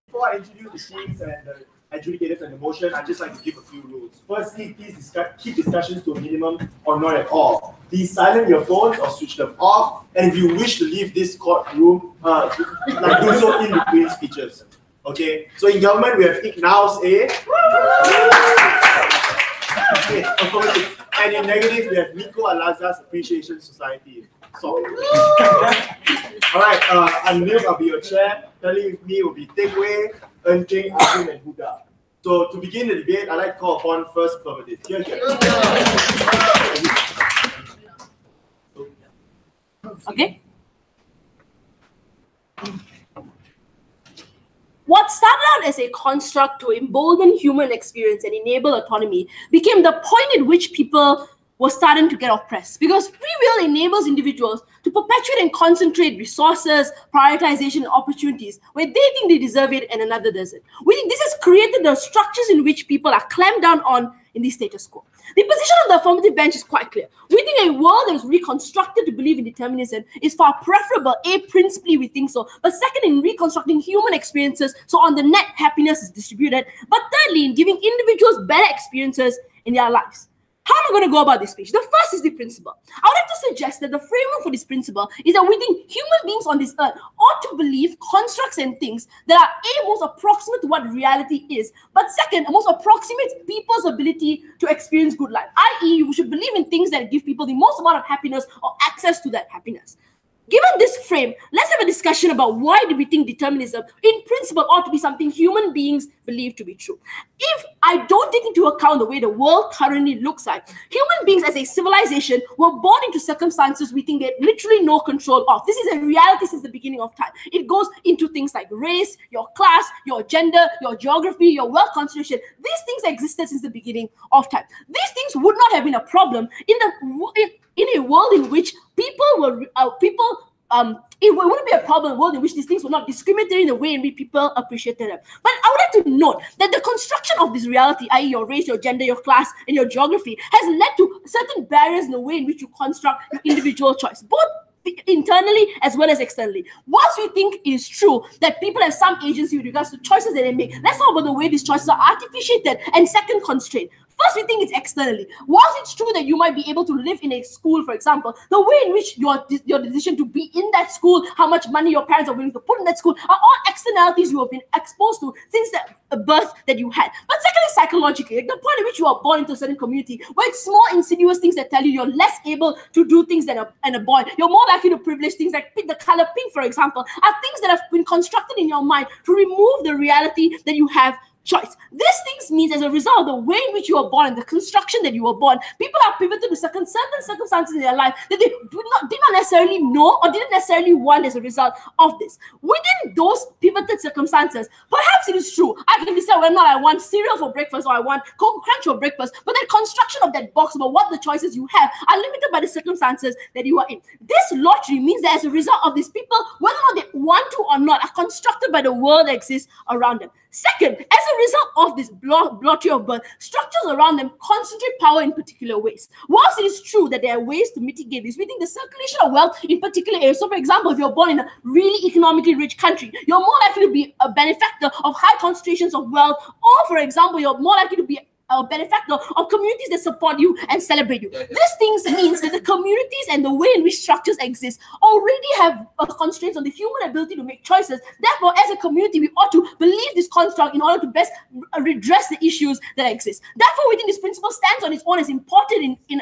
Before I introduce the teams and the adjudicators and the motion, I'd just like to give a few rules. Firstly, please keep discussions to a minimum or not at all. Please silence your phones or switch them off. And if you wish to leave this courtroom, do so in between speeches. Okay, so in government we have Ignaus A. Okay, affirmative. And in negative we have Nico Alaza's Appreciation Society. So, alright, Anil, I'll be your chair. Telling with me will be Ting Wei, Eun Jing, Arjun, and Huda. So to begin the debate, I'd like to call upon first affirmative. Here. Okay. What started out as a construct to embolden human experience and enable autonomy became the point at which people were starting to get oppressed, because free will enables individuals to perpetuate and concentrate resources, prioritization, and opportunities where they think they deserve it and another doesn't. We think this has created the structures in which people are clamped down on in the status quo. The position of the affirmative bench is quite clear. We think a world that is reconstructed to believe in determinism is far preferable. Principally we think so. But second, in reconstructing human experiences, so on the net, happiness is distributed. But thirdly, in giving individuals better experiences in their lives. How am I going to go about this speech? The first is the principle. I would like to suggest that the framework for this principle is that we think human beings on this earth ought to believe constructs and things that are A, most approximate to what reality is, but second, most approximate people's ability to experience good life, i.e. you should believe in things that give people the most amount of happiness or access to that happiness. Given this frame, let's have a discussion about why do we think determinism in principle ought to be something human beings believe to be true. If I don't take into account the way the world currently looks like, human beings as a civilization were born into circumstances we think they have literally no control of. This is a reality since the beginning of time. It goes into things like race, your class, your gender, your geography, your wealth concentration. These things existed since the beginning of time. These things would not have been a problem in a world in which it wouldn't be a problem in a world in which these things were not discriminatory in the way in which people appreciated them. But I would like to note that the construction of this reality, i.e. your race, your gender, your class, and your geography, has led to certain barriers in the way in which you construct your individual choice, both internally as well as externally. Whilst we think it is true that people have some agency with regards to choices that they make, let's talk about the way these choices are artificiated and second, constrained. First, we think it's externally. Whilst it's true that you might be able to live in a school, for example, the way in which your decision to be in that school, how much money your parents are willing to put in that school, are all externalities you have been exposed to since the birth that you had. But secondly, psychologically, like the point at which you are born into a certain community, where it's small, insidious things that tell you you're less able to do things than a boy. You're more likely to privilege things like the color pink, for example, are things that have been constructed in your mind to remove the reality that you have choice. These things means as a result of the way in which you were born and the construction that you were born, people are pivoted to certain circumstances in their life that they did not necessarily know or didn't necessarily want as a result of this. Within those pivoted circumstances, perhaps it is true, I can decide whether or not I want cereal for breakfast or I want Cocoa Crunch for breakfast, but the construction of that box about what the choices you have are limited by the circumstances that you are in. This lottery means that as a result of these people, whether or not they want to or not, are constructed by the world that exists around them. Second, as a result of this lottery of birth, structures around them concentrate power in particular ways. Whilst it is true that there are ways to mitigate this, we think the circulation of wealth in particular areas. So, for example, if you're born in a really economically rich country, you're more likely to be a benefactor of high concentrations of wealth, or, for example, you're more likely to be a benefactor of communities that support you and celebrate you. These things means that the communities and the way in which structures exist already have constraints on the human ability to make choices. Therefore, as a community, we ought to believe this construct in order to best redress the issues that exist. Therefore, we think this principle stands on its own as important in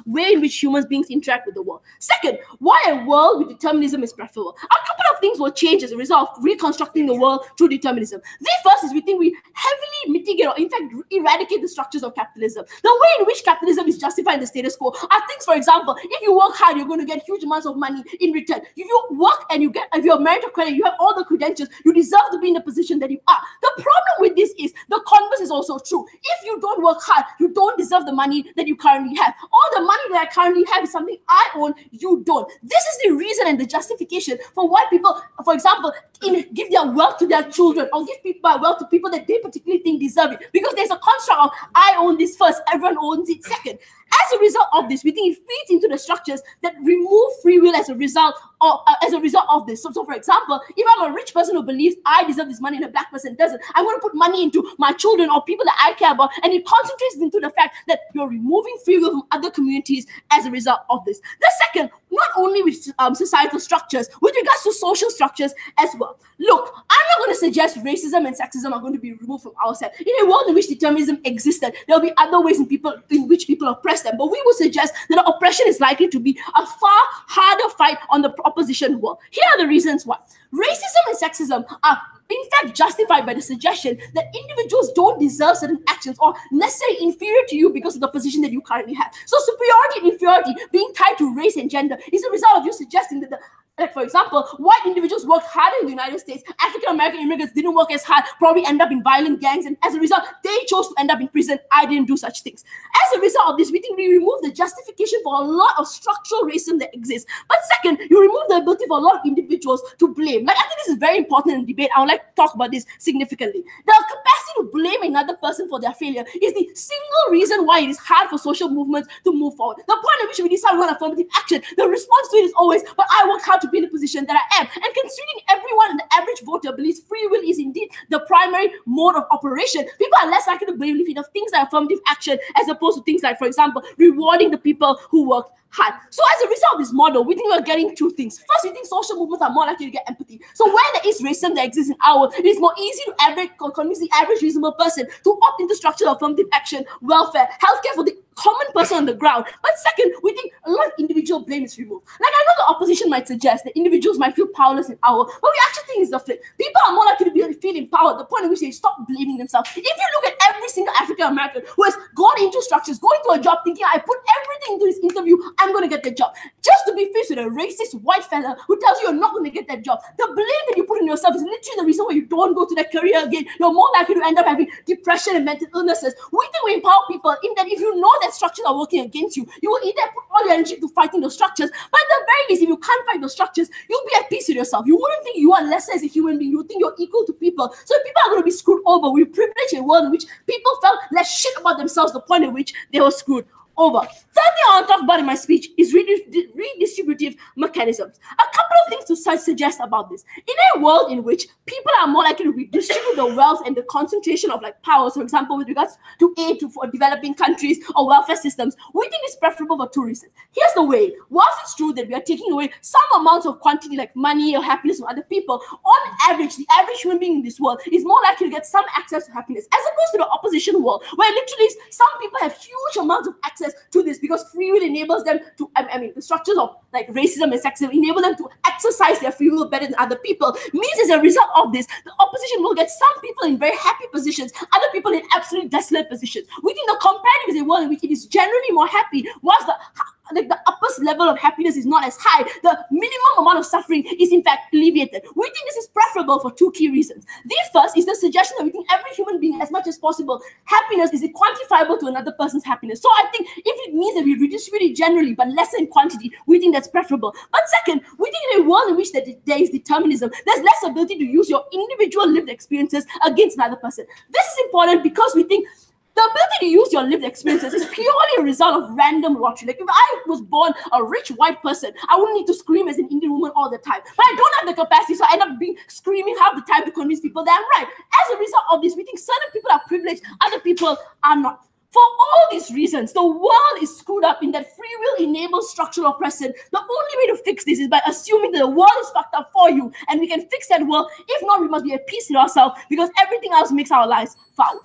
way in which human beings interact with the world. Second, why a world with determinism is preferable. A couple of things will change as a result of reconstructing the world through determinism. The first is we think we heavily mitigate or in fact eradicate the structures of capitalism. The way in which capitalism is justified in the status quo are things, for example, if you work hard, you're going to get huge amounts of money in return. If you work and if you're meritocratic, you have all the credentials, you deserve to be in the position that you are. The problem with this is the converse is also true. If you don't work hard, you don't deserve the money that you currently have. All the money that I currently have is something I own, you don't. This is the reason and the justification for why people, for example, give their wealth to their children or give wealth to people that they particularly think deserve it. Because there's a construct of I own this first, everyone owns it second. As a result of this, we think it feeds into the structures that remove free will as a result of this. So, for example, if I'm a rich person who believes I deserve this money and a black person doesn't, I'm going to put money into my children or people that I care about, and it concentrates into the fact that you're removing free will from other communities as a result of this. The second, not only with societal structures, with regards to social structures as well. Look, I'm not going to suggest racism and sexism are going to be removed from our set. In a world in which determinism existed, there will be other ways in which people oppress them. But we would suggest that oppression is likely to be a far harder fight on the opposition wall. Here are the reasons why. Racism and sexism are in fact justified by the suggestion that individuals don't deserve certain actions or necessarily inferior to you because of the position that you currently have. So superiority and inferiority being tied to race and gender is a result of you suggesting that for example, white individuals worked harder in the United States. African-American immigrants didn't work as hard, probably end up in violent gangs, and as a result, they chose to end up in prison. I didn't do such things. As a result of this, we think we remove the justification for a lot of structural racism that exists. But second, you remove the ability for a lot of individuals to blame. Like, I think this is very important in the debate. I would like to talk about this significantly. The capacity to blame another person for their failure is the single reason why it is hard for social movements to move forward. The point at which we decide we want affirmative action, the response to it is always, but I worked hard to be in the position that I am. And considering everyone and the average voter believes free will is indeed the primary mode of operation, people are less likely to believe in things like affirmative action as opposed to things like, for example, rewarding the people who work hard. So as a result of this model, we think we're getting two things. First, we think social movements are more likely to get empathy. So where there is racism that exists in our world, it is more easy to convince the average reasonable person to opt into structural affirmative action, welfare, healthcare for the common person on the ground. But second, we think a lot of individual blame is removed. Like, I know the opposition might suggest that individuals might feel powerless in our, but we actually think it's the flip. People are more likely to feel empowered, the point at which they stop blaming themselves. If you look at every single African American who has gone into structures, going to a job thinking, I put everything into this interview, I'm going to get the job, just to be faced with a racist white fella who tells you you're not going to get that job, the blame that you put in yourself is literally the reason why you don't go to that career again. You're more likely to end up having depression and mental illnesses. We think we empower people in that if you know that structures are working against you, you will either put all your energy to fighting those structures, but at the very least, if you can't fight those structures, you'll be at peace with yourself. You wouldn't think you are lesser as a human being. You would think you're equal to people. So people are going to be screwed over. We privilege a world in which people felt less shit about themselves, the point at which they were screwed over. Third thing I want to talk about in my speech is redistributive mechanisms. A couple of things to suggest about this. In a world in which people are more likely to redistribute the wealth and the concentration of powers, for example, with regards to aid for developing countries or welfare systems, we think it's preferable for two reasons. Here's the way. Whilst it's true that we are taking away some amounts of quantity like money or happiness from other people, on average, the average human being in this world is more likely to get some access to happiness, as opposed to the opposition world, where literally some people have huge amounts of access to this because free will enables them to, the structures of racism and sexism enable them to exercise their free will better than other people. Means as a result of this, the opposition will get some people in very happy positions, other people in absolutely desolate positions. We think the comparative is a world in which it is generally more happy, whilst the upper level of happiness is not as high. The minimum amount of suffering is in fact alleviated. We think this is preferable for two key reasons. The first is the suggestion that we think every human being, as much as possible, happiness is quantifiable to another person's happiness. So I think if it means that we redistribute it generally but less in quantity, we think that's preferable. But second, we think in a world in which there is determinism, there's less ability to use your individual lived experiences against another person. This is important because we think the ability to use your lived experiences is purely a result of random lottery. Like, if I was born a rich white person, I wouldn't need to scream as an Indian woman all the time. But I don't have the capacity, so I end up screaming half the time to convince people that I'm right. As a result of this, we think certain people are privileged, other people are not. For all these reasons, the world is screwed up in that free will enables structural oppression. The only way to fix this is by assuming that the world is fucked up for you, and we can fix that world. If not, we must be at peace with ourselves, because everything else makes our lives foul.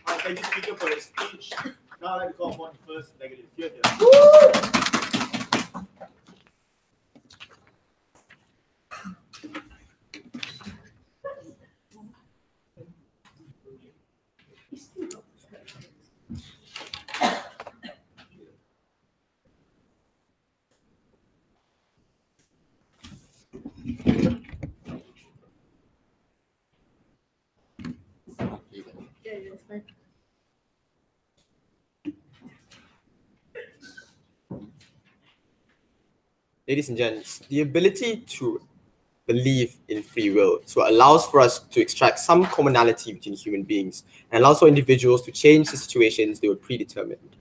Thank you, speaker, for your speech. Now I'd like to call upon the first negative here. Ladies and gents, the ability to believe in free will. So it allows for us to extract some commonality between human beings and allows for individuals to change the situations they were predetermined.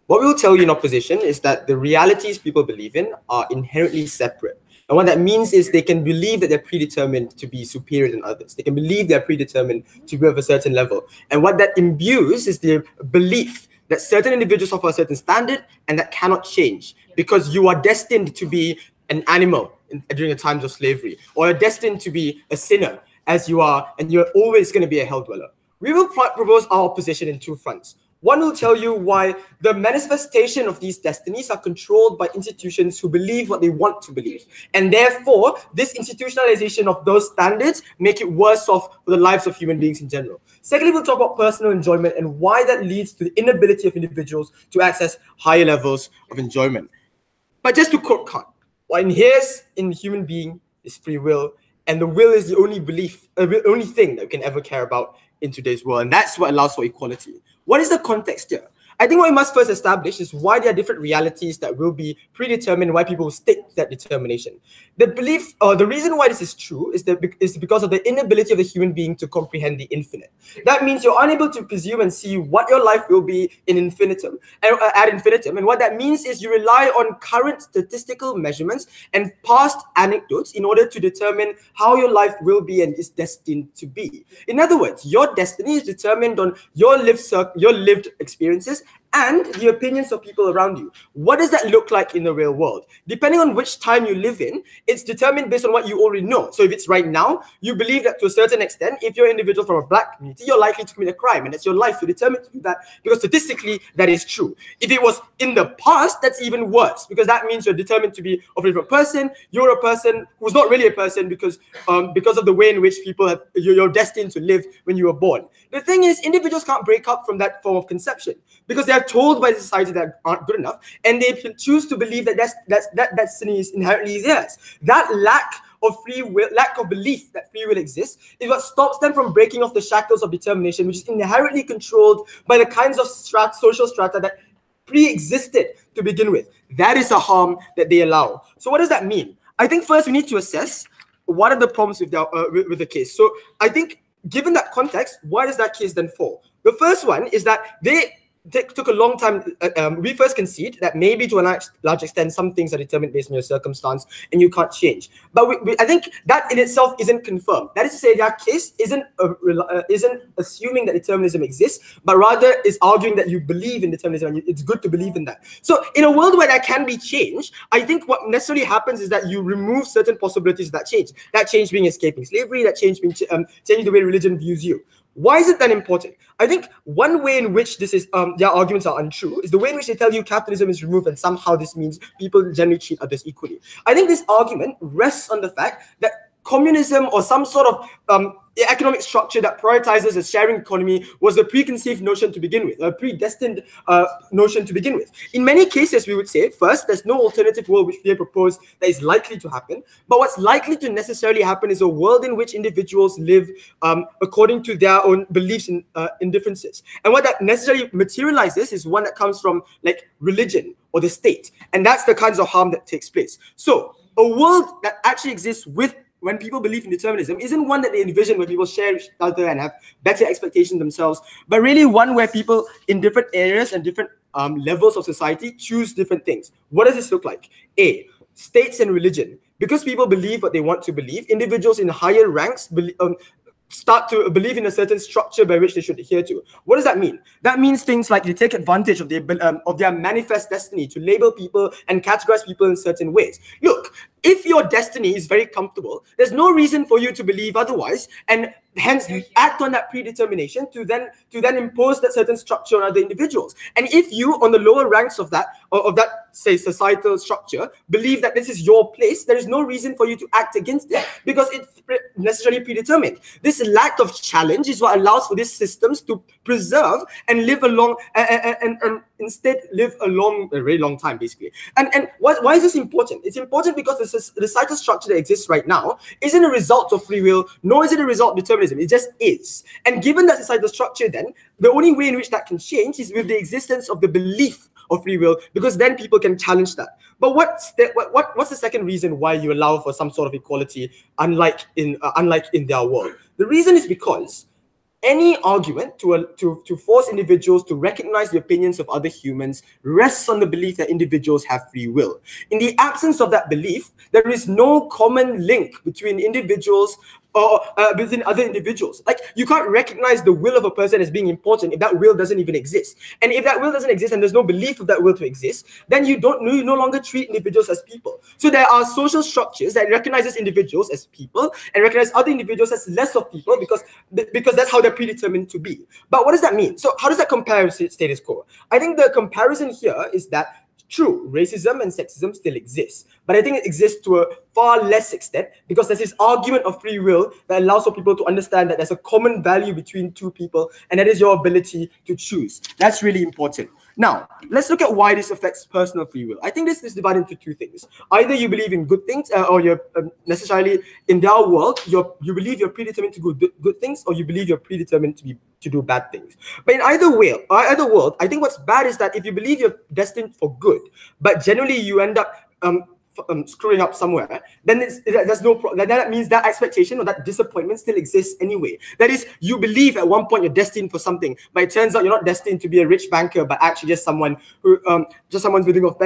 What we will tell you in opposition is that the realities people believe in are inherently separate. And what that means is they can believe that they're predetermined to be superior than others. They can believe they're predetermined to be of a certain level. And what that imbues is the belief that certain individuals offer a certain standard and that cannot change because you are destined to be an animal during the times of slavery, or are destined to be a sinner as you are, and you're always going to be a hell dweller. We will propose our opposition in two fronts. One will tell you why the manifestation of these destinies are controlled by institutions who believe what they want to believe. And therefore, this institutionalization of those standards make it worse off for the lives of human beings in general. Secondly, we'll talk about personal enjoyment and why that leads to the inability of individuals to access higher levels of enjoyment. But just to quote Kant, what inheres in the human being is free will, and the will is the only belief, the only thing that we can ever care about in today's world, and that's what allows for equality. What is the context here? I think what we must first establish is why there are different realities that will be predetermined, why people stick to that determination. The belief, or the reason why this is true is because of the inability of the human being to comprehend the infinite. That means you're unable to presume and see what your life will be in infinitum, ad infinitum. And what that means is you rely on current statistical measurements and past anecdotes in order to determine how your life will be and is destined to be. In other words, your destiny is determined on your lived experiences and the opinions of people around you. What does that look like in the real world? Depending on which time you live in, it's determined based on what you already know. So if it's right now, you believe that to a certain extent, if you're an individual from a black community, you're likely to commit a crime, and it's your life. You're determined to do that because statistically, that is true. If it was in the past, that's even worse, because that means you're determined to be of a different person. You're a person who's not really a person because of the way in which you're destined to live when you were born. The thing is, individuals can't break up from that form of conception because they are told by society that aren't good enough, and they choose to believe that that destiny is inherently theirs. That lack of free will, lack of belief that free will exists, is what stops them from breaking off the shackles of determination, which is inherently controlled by the kinds of social strata that pre-existed to begin with. That is a harm that they allow. So what does that mean? I think first we need to assess what are the problems with the case. So I think given that context, why does that case then fall? The first one is that they took a long time. We first concede that maybe to a large extent some things are determined based on your circumstance and you can't change. But I think that in itself isn't confirmed. That is to say, their case isn't assuming that determinism exists, but rather is arguing that you believe in determinism and it's good to believe in that. So in a world where that can be changed, I think what necessarily happens is that you remove certain possibilities of that change. That change being escaping slavery, that change being changing the way religion views you. Why is it then important? I think one way in which this is their arguments are untrue is the way in which they tell you capitalism is removed and somehow this means people generally treat others equally. I think this argument rests on the fact that communism or some sort of economic structure that prioritizes a sharing economy was a preconceived notion to begin with, a predestined notion to begin with. In many cases, we would say, first, there's no alternative world which they propose that is likely to happen. But what's likely to necessarily happen is a world in which individuals live according to their own beliefs and differences. And what that necessarily materializes is one that comes from like religion or the state. And that's the kinds of harm that takes place. So a world that actually exists when people believe in determinism isn't one that they envision where people share each other and have better expectations themselves, but really one where people in different areas and different levels of society choose different things. What does this look like? A, states and religion. Because people believe what they want to believe, individuals in higher ranks start to believe in a certain structure by which they should adhere to. What does that mean? That means things like they take advantage of their manifest destiny to label people and categorize people in certain ways. Look, if your destiny is very comfortable, there's no reason for you to believe otherwise, and hence act on that predetermination to then impose that certain structure on other individuals. And if you, on the lower ranks of that say societal structure, believe that this is your place, there is no reason for you to act against it because it's necessarily predetermined. This lack of challenge is what allows for these systems to preserve and live along and instead live a very long time, basically. And why is this important? It's important because the societal structure that exists right now isn't a result of free will, nor is it a result of determinism. It just is. And given that societal structure, then the only way in which that can change is with the existence of the belief of free will, because then people can challenge that. But what's the second reason why you allow for some sort of equality, unlike in their world? The reason is because any argument to force individuals to recognize the opinions of other humans rests on the belief that individuals have free will. In the absence of that belief, there is no common link between individuals or between other individuals. Like, you can't recognize the will of a person as being important if that will doesn't even exist. And if that will doesn't exist and there's no belief of that will to exist, then you no longer treat individuals as people. So there are social structures that recognizes individuals as people and recognize other individuals as less of people because that's how they're predetermined to be. But what does that mean? So how does that compare with status quo? I think the comparison here is that true, racism and sexism still exists, but I think it exists to a far less extent because there's this argument of free will that allows for people to understand that there's a common value between two people, and that is your ability to choose. That's really important. Now, let's look at why this affects personal free will. I think this is divided into two things. Either you believe in good things, or you're necessarily in their world, you believe you're predetermined to do good things, or you believe you're predetermined to do bad things. But in either world, I think what's bad is that if you believe you're destined for good, but generally you end up screwing up somewhere, then there's no problem. That means that expectation or that disappointment still exists anyway. That is, you believe at one point you're destined for something, but it turns out you're not destined to be a rich banker, but actually just someone who just someone's living off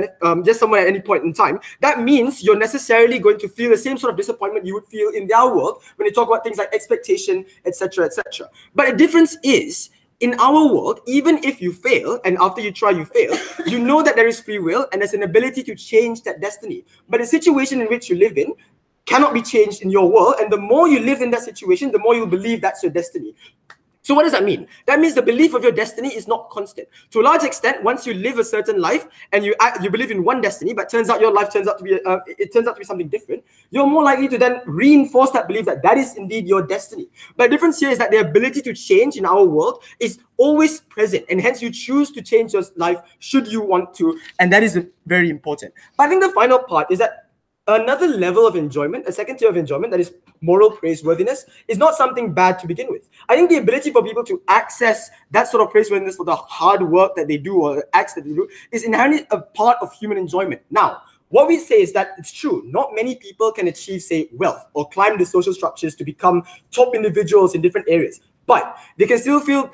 just someone at any point in time. That means you're necessarily going to feel the same sort of disappointment you would feel in their world when they talk about things like expectation, etc., etc. But the difference is, in our world, even if you fail, and after you try, you fail, you know that there is free will and there's an ability to change that destiny. But the situation in which you live in cannot be changed in your world, and the more you live in that situation, the more you believe that's your destiny. So what does that mean? That means the belief of your destiny is not constant. To a large extent, once you live a certain life and you believe in one destiny, but turns out your life turns out to be something different, you're more likely to then reinforce that belief that is indeed your destiny. But the difference here is that the ability to change in our world is always present, and hence you choose to change your life should you want to, and that is very important. But I think the final part is that another level of enjoyment, a second tier of enjoyment, that is moral praiseworthiness, is not something bad to begin with. I think the ability for people to access that sort of praiseworthiness for the hard work that they do or the acts that they do is inherently a part of human enjoyment. Now, what we say is that it's true, not many people can achieve, say, wealth or climb the social structures to become top individuals in different areas. But they can still feel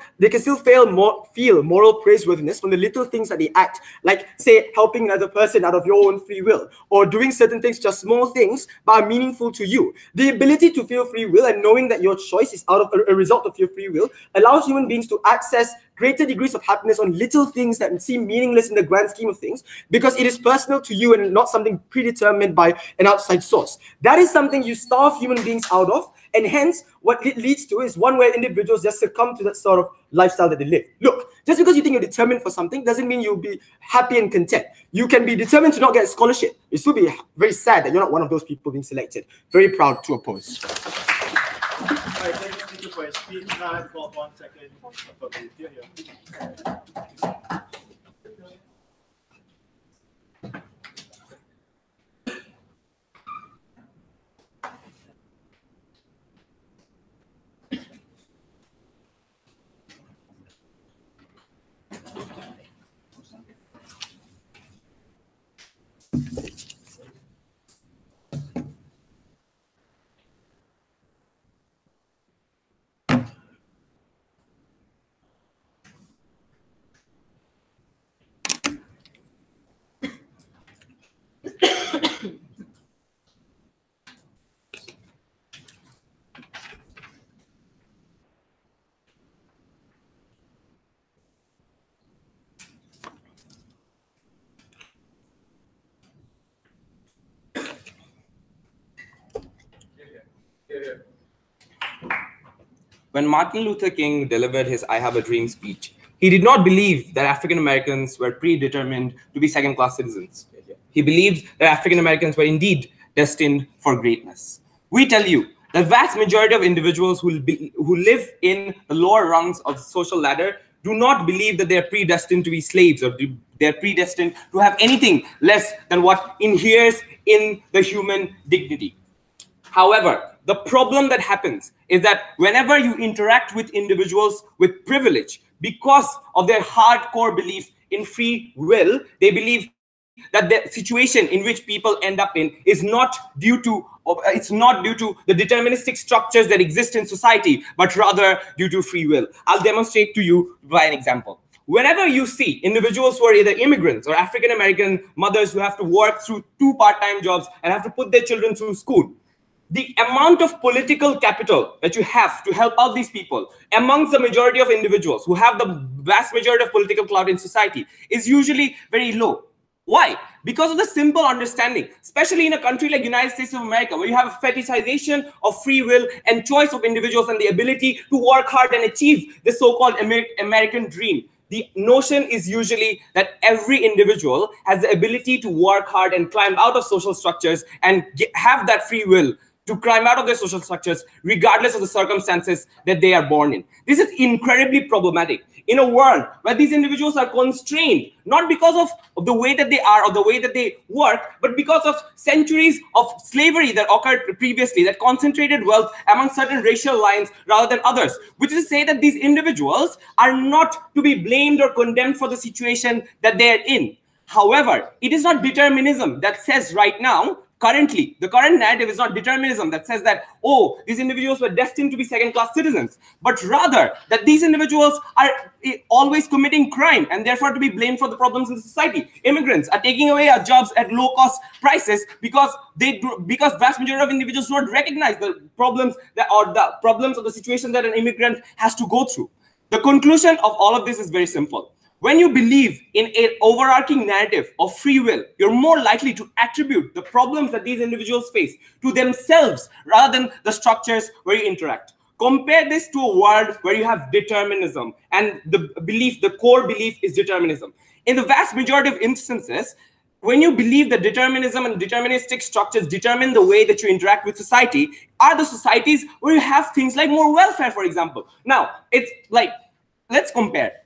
moral praiseworthiness from the little things that they act, like, say, helping another person out of your own free will, or doing certain things, just small things, but are meaningful to you. The ability to feel free will and knowing that your choice is out of a result of your free will allows human beings to access greater degrees of happiness on little things that seem meaningless in the grand scheme of things, because it is personal to you and not something predetermined by an outside source. That is something you starve human beings out of, and hence what it leads to is one where individuals just succumb to that sort of lifestyle that they live. Look, just because you think you're determined for something doesn't mean you'll be happy and content. You can be determined to not get a scholarship. You'll still be very sad that you're not one of those people being selected. Very proud to oppose. All right, thank you for your speech. Now I have 1 second for the here. When Martin Luther King delivered his I Have a Dream speech, he did not believe that African Americans were predetermined to be second-class citizens. He believed that African Americans were indeed destined for greatness. We tell you, the vast majority of individuals who live in the lower rungs of the social ladder do not believe that they are predestined to be slaves, or they're predestined to have anything less than what inheres in the human dignity. However, the problem that happens is that whenever you interact with individuals with privilege, because of their hardcore belief in free will, they believe that the situation in which people end up in is not due to the deterministic structures that exist in society, but rather due to free will. I'll demonstrate to you by an example. Whenever you see individuals who are either immigrants or African American mothers who have to work through 2 part-time jobs and have to put their children through school, the amount of political capital that you have to help out these people amongst the majority of individuals who have the vast majority of political clout in society is usually very low. Why? Because of the simple understanding, especially in a country like United States of America, where you have a fetishization of free will and choice of individuals and the ability to work hard and achieve the so-called American dream. The notion is usually that every individual has the ability to work hard and climb out of social structures and have that free will to climb out of their social structures, regardless of the circumstances that they are born in. This is incredibly problematic in a world where these individuals are constrained, not because of the way that they are or the way that they work, but because of centuries of slavery that occurred previously, that concentrated wealth among certain racial lines rather than others, which is to say that these individuals are not to be blamed or condemned for the situation that they are in. However, it is not determinism that says right now, currently, the current narrative is not determinism that says that, oh, these individuals were destined to be second-class citizens, but rather that these individuals are always committing crime and therefore to be blamed for the problems in society. Immigrants are taking away our jobs at low-cost prices because vast majority of individuals do not recognize the problems of the situation that an immigrant has to go through. The conclusion of all of this is very simple. When you believe in an overarching narrative of free will, you're more likely to attribute the problems that these individuals face to themselves rather than the structures where you interact. Compare this to a world where you have determinism, and the core belief is determinism. In the vast majority of instances, when you believe that determinism and deterministic structures determine the way that you interact with society, are the societies where you have things like more welfare, for example. Now, it's like, let's compare.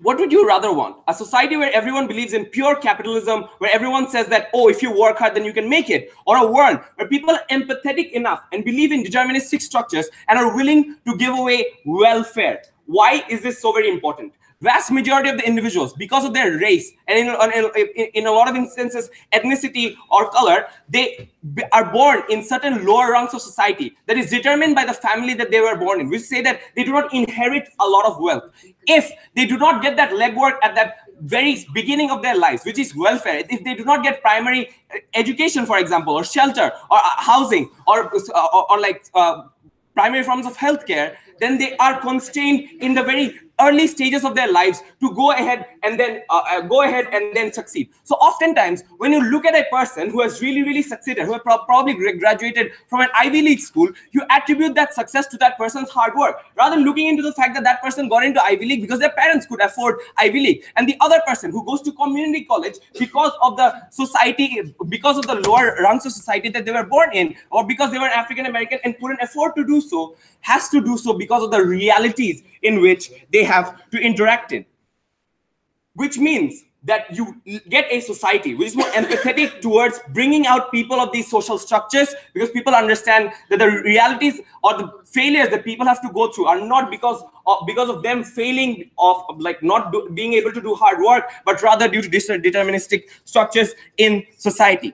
What would you rather want? A society where everyone believes in pure capitalism, where everyone says that, oh, if you work hard, then you can make it? Or a world where people are empathetic enough and believe in deterministic structures and are willing to give away welfare? Why is this so very important? Vast majority of the individuals, because of their race and in a lot of instances, ethnicity or color, they are born in certain lower rungs of society that is determined by the family that they were born in. We say that they do not inherit a lot of wealth. If they do not get that legwork at that very beginning of their lives, which is welfare, if they do not get primary education, for example, or shelter or housing or primary forms of healthcare, then they are constrained in the very early stages of their lives to go ahead and then succeed. So oftentimes, when you look at a person who has really succeeded, who has probably graduated from an Ivy League school, you attribute that success to that person's hard work, rather than looking into the fact that that person got into Ivy League because their parents could afford Ivy League. And the other person who goes to community college because of the society, because of the lower rungs of society that they were born in, or because they were African American and couldn't afford to do so, has to do so because of the realities in which they have to interact in. Which means that you get a society which is more empathetic towards bringing out people of these social structures, because people understand that the realities or the failures that people have to go through are not because of them failing of being able to do hard work, but rather due to deterministic structures in society.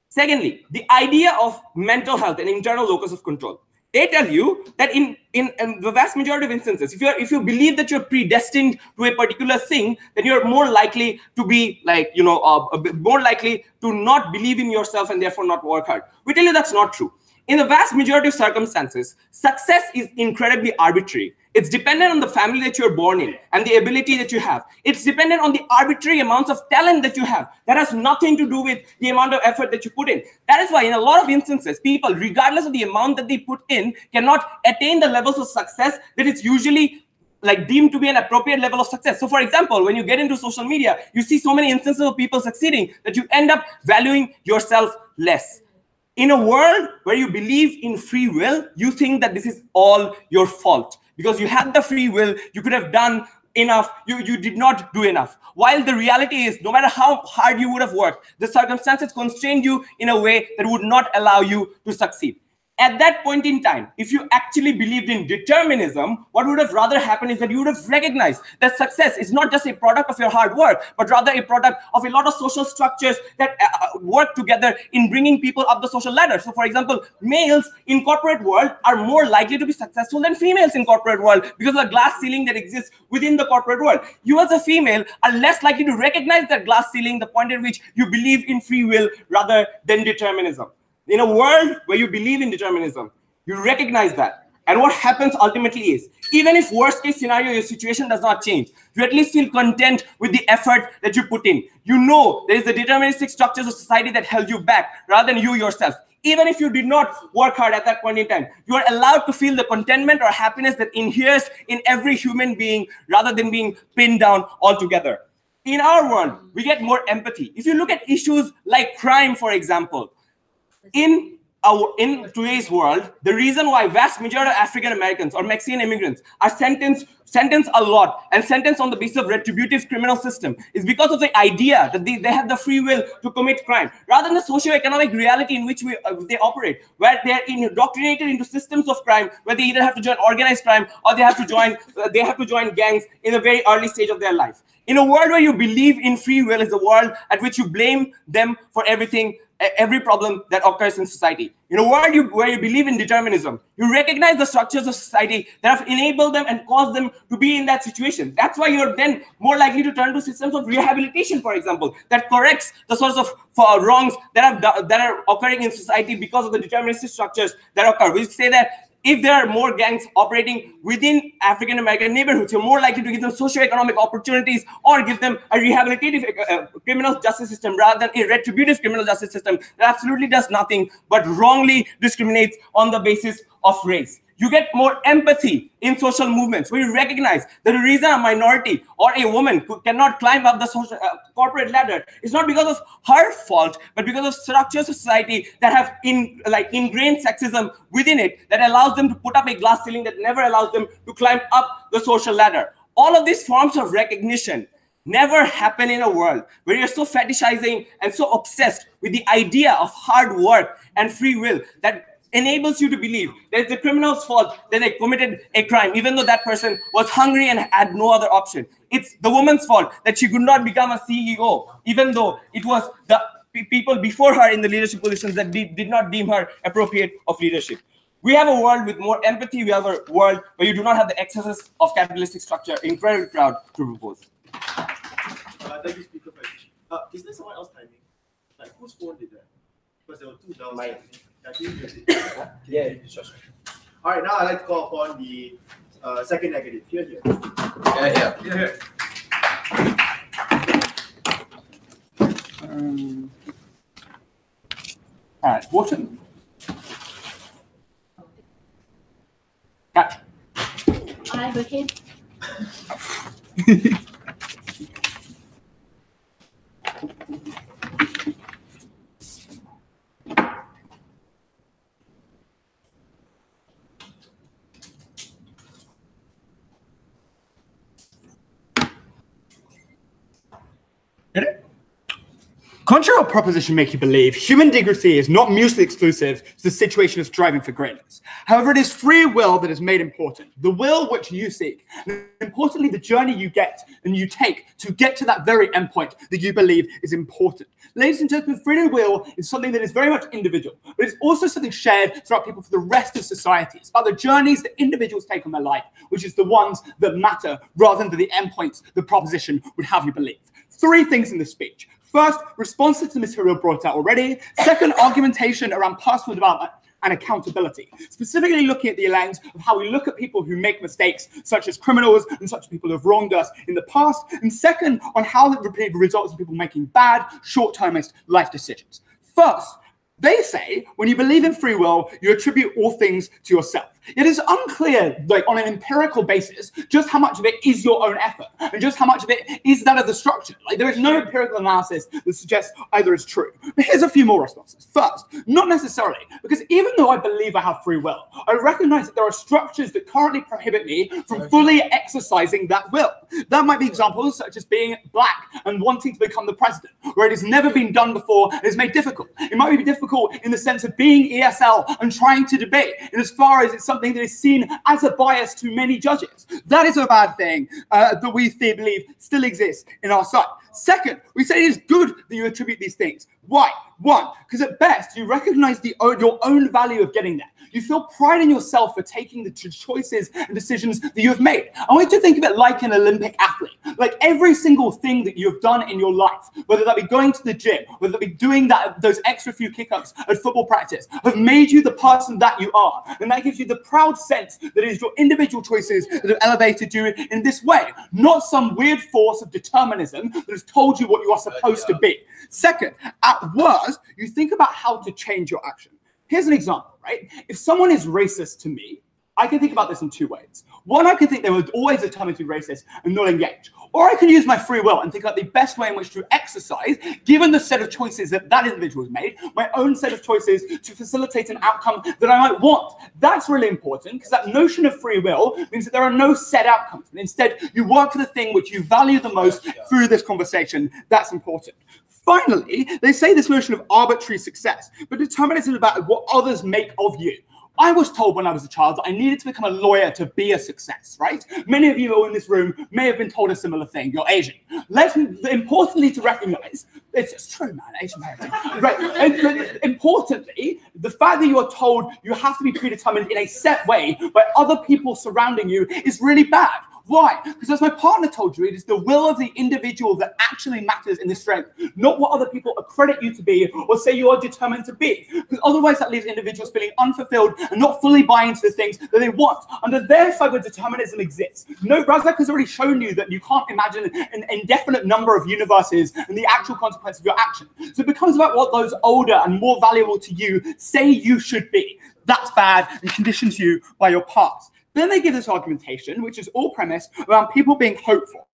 Secondly, the idea of mental health and internal locus of control. They tell you that in the vast majority of instances, if you believe that you're predestined to a particular thing, then you're more likely to be more likely to not believe in yourself and therefore not work hard. We tell you that's not true. In the vast majority of circumstances, success is incredibly arbitrary. It's dependent on the family that you're born in and the ability that you have. It's dependent on the arbitrary amounts of talent that you have. That has nothing to do with the amount of effort that you put in. That is why in a lot of instances, people, regardless of the amount that they put in, cannot attain the levels of success that is usually deemed to be an appropriate level of success. So for example, when you get into social media, you see so many instances of people succeeding that you end up valuing yourself less. In a world where you believe in free will, you think that this is all your fault. Because you had the free will, you could have done enough, you did not do enough. While the reality is, no matter how hard you would have worked, the circumstances constrained you in a way that would not allow you to succeed. At that point in time, if you actually believed in determinism, what would have rather happened is that you would have recognized that success is not just a product of your hard work, but rather a product of a lot of social structures that work together in bringing people up the social ladder. So, for example, males in corporate world are more likely to be successful than females in corporate world because of the glass ceiling that exists within the corporate world. You as a female are less likely to recognize that glass ceiling, the point at which you believe in free will rather than determinism. In a world where you believe in determinism, you recognize that. And what happens ultimately is, even if worst case scenario, your situation does not change, you at least feel content with the effort that you put in. You know there is the deterministic structures of society that held you back rather than you yourself. Even if you did not work hard at that point in time, you are allowed to feel the contentment or happiness that inheres in every human being rather than being pinned down altogether. In our world, we get more empathy. If you look at issues like crime, for example, in today's world, the reason why vast majority of African Americans or Mexican immigrants are sentenced a lot and sentenced on the basis of retributive criminal system is because of the idea that they have the free will to commit crime, rather than the socio-economic reality in which they operate, where they are indoctrinated into systems of crime, where they either have to join organized crime or they have to join gangs in a very early stage of their life. In a world where you believe in free will is a world at which you blame them for everything, every problem that occurs in society. In a world where you believe in determinism, you recognize the structures of society that have enabled them and caused them to be in that situation. That's why you're then more likely to turn to systems of rehabilitation, for example, that corrects the sorts of wrongs that are occurring in society because of the deterministic structures that occur. We say that if there are more gangs operating within African American neighborhoods, you're more likely to give them socioeconomic opportunities or give them a rehabilitative criminal justice system rather than a retributive criminal justice system that absolutely does nothing but wrongly discriminates on the basis of race. You get more empathy in social movements where you recognize that the reason a minority or a woman cannot climb up the social, corporate ladder is not because of her fault, but because of structures of society that have ingrained sexism within it that allows them to put up a glass ceiling that never allows them to climb up the social ladder. All of these forms of recognition never happen in a world where you're so fetishizing and so obsessed with the idea of hard work and free will that enables you to believe that it's the criminal's fault that they committed a crime, even though that person was hungry and had no other option. It's the woman's fault that she could not become a CEO, even though it was the people before her in the leadership positions that did not deem her appropriate of leadership. We have a world with more empathy. We have a world where you do not have the excesses of capitalistic structure. Incredibly proud to propose. Thank you, Speaker. Is there someone else timing? Like, whose phone did that? Because there were two downstairs. Yeah. All right, now I'd like to call upon the second negative. Here. Yeah. All right, Wharton. Catch. I became. Contrary proposition make you believe human dignity is not mutually exclusive to the situation of striving for greatness. However, it is free will that is made important, the will which you seek, and importantly, the journey you get and you take to get to that very endpoint that you believe is important. Ladies and gentlemen, freedom of will is something that is very much individual, but it's also something shared throughout people for the rest of society. It's about the journeys that individuals take on their life, which is the ones that matter rather than the endpoints the proposition would have you believe. Three things in this speech. First, responses to the material brought out already. Second, argumentation around personal development and accountability, specifically looking at the lens of how we look at people who make mistakes, such as criminals and such people who have wronged us in the past. And second, on how it results in people making bad, short-termist life decisions. First, they say when you believe in free will, you attribute all things to yourself. It is unclear, like on an empirical basis, just how much of it is your own effort and just how much of it is that of the structure. Like there is no empirical analysis that suggests either is true. But here's a few more responses. First, not necessarily, because even though I believe I have free will, I recognize that there are structures that currently prohibit me from fully exercising that will. That might be examples such as being black and wanting to become the president, where it has never been done before and is made difficult. It might be difficult in the sense of being ESL and trying to debate, and as far as it's something that is seen as a bias to many judges. That is a bad thing that we believe still exists in our site. Second, we say it is good that you attribute these things. Why? One, because at best, you recognize your own value of getting there. You feel pride in yourself for taking the choices and decisions that you have made. I want you to think of it like an Olympic athlete. Like every single thing that you have done in your life, whether that be going to the gym, whether that be doing those extra few kick-ups at football practice, have made you the person that you are. And that gives you the proud sense that it is your individual choices that have elevated you in this way, not some weird force of determinism that has told you what you are supposed to be. Second, at worst, you think about how to change your action. Here's an example, right? If someone is racist to me, I can think about this in two ways. One, I can think they were always determined to be racist and not engage. Or I can use my free will and think about the best way in which to exercise, given the set of choices that that individual has made, my own set of choices to facilitate an outcome that I might want. That's really important because that notion of free will means that there are no set outcomes. And instead, you work for the thing which you value the most through this conversation. That's important. Finally, they say this notion of arbitrary success, but determinism is about what others make of you. I was told when I was a child that I needed to become a lawyer to be a success, right? Many of you in this room may have been told a similar thing. You're Asian. Importantly to recognize, it's just true, man, Asian parenting. Right? And importantly, the fact that you are told you have to be predetermined in a set way by other people surrounding you is really bad. Why? Because as my partner told you, it is the will of the individual that actually matters in this strength, not what other people accredit you to be or say you are determined to be. Because otherwise that leaves individuals feeling unfulfilled and not fully buying into the things that they want. Under their side where determinism exists. No, Razak has already shown you that you can't imagine an indefinite number of universes and the actual consequence of your action. So it becomes about what those older and more valuable to you say you should be. That's bad and conditions you by your past. Then they give this argumentation, which is all premised around people being hopeful.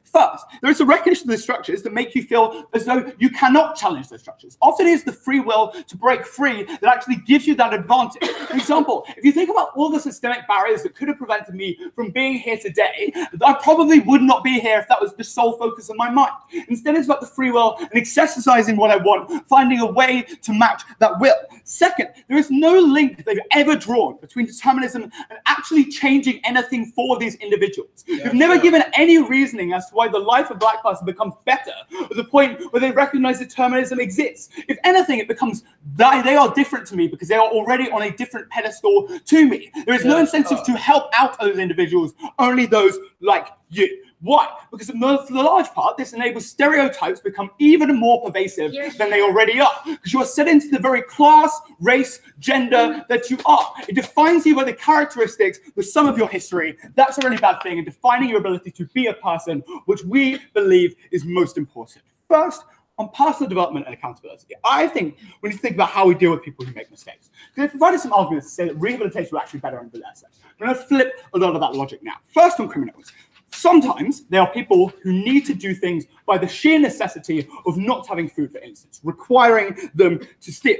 First, there is a recognition of the structures that make you feel as though you cannot challenge those structures. Often it is the free will to break free that actually gives you that advantage. For example, if you think about all the systemic barriers that could have prevented me from being here today, I probably would not be here if that was the sole focus of my mind. Instead, it's about the free will and exercising what I want, finding a way to match that will. Second, there is no link they've ever drawn between determinism and actually changing anything for these individuals. You've never given any reasoning as to why the life of Black person becomes better at the point where they recognize determinism exists. If anything, it becomes that they are different to me because they are already on a different pedestal to me. There is no incentive to help out those individuals, only those like you. Why? Because for the large part, this enables stereotypes to become even more pervasive than they already are. Because you are set into the very class, race, gender that you are. It defines you by the characteristics, the sum of your history. That's a really bad thing in defining your ability to be a person, which we believe is most important. First, on personal development and accountability, I think we need to think about how we deal with people who make mistakes. They provided some arguments to say that rehabilitation will actually better under their sense. I'm going to flip a lot of that logic now. First, on criminals. Sometimes there are people who need to do things by the sheer necessity of not having food, for instance, requiring them to steal.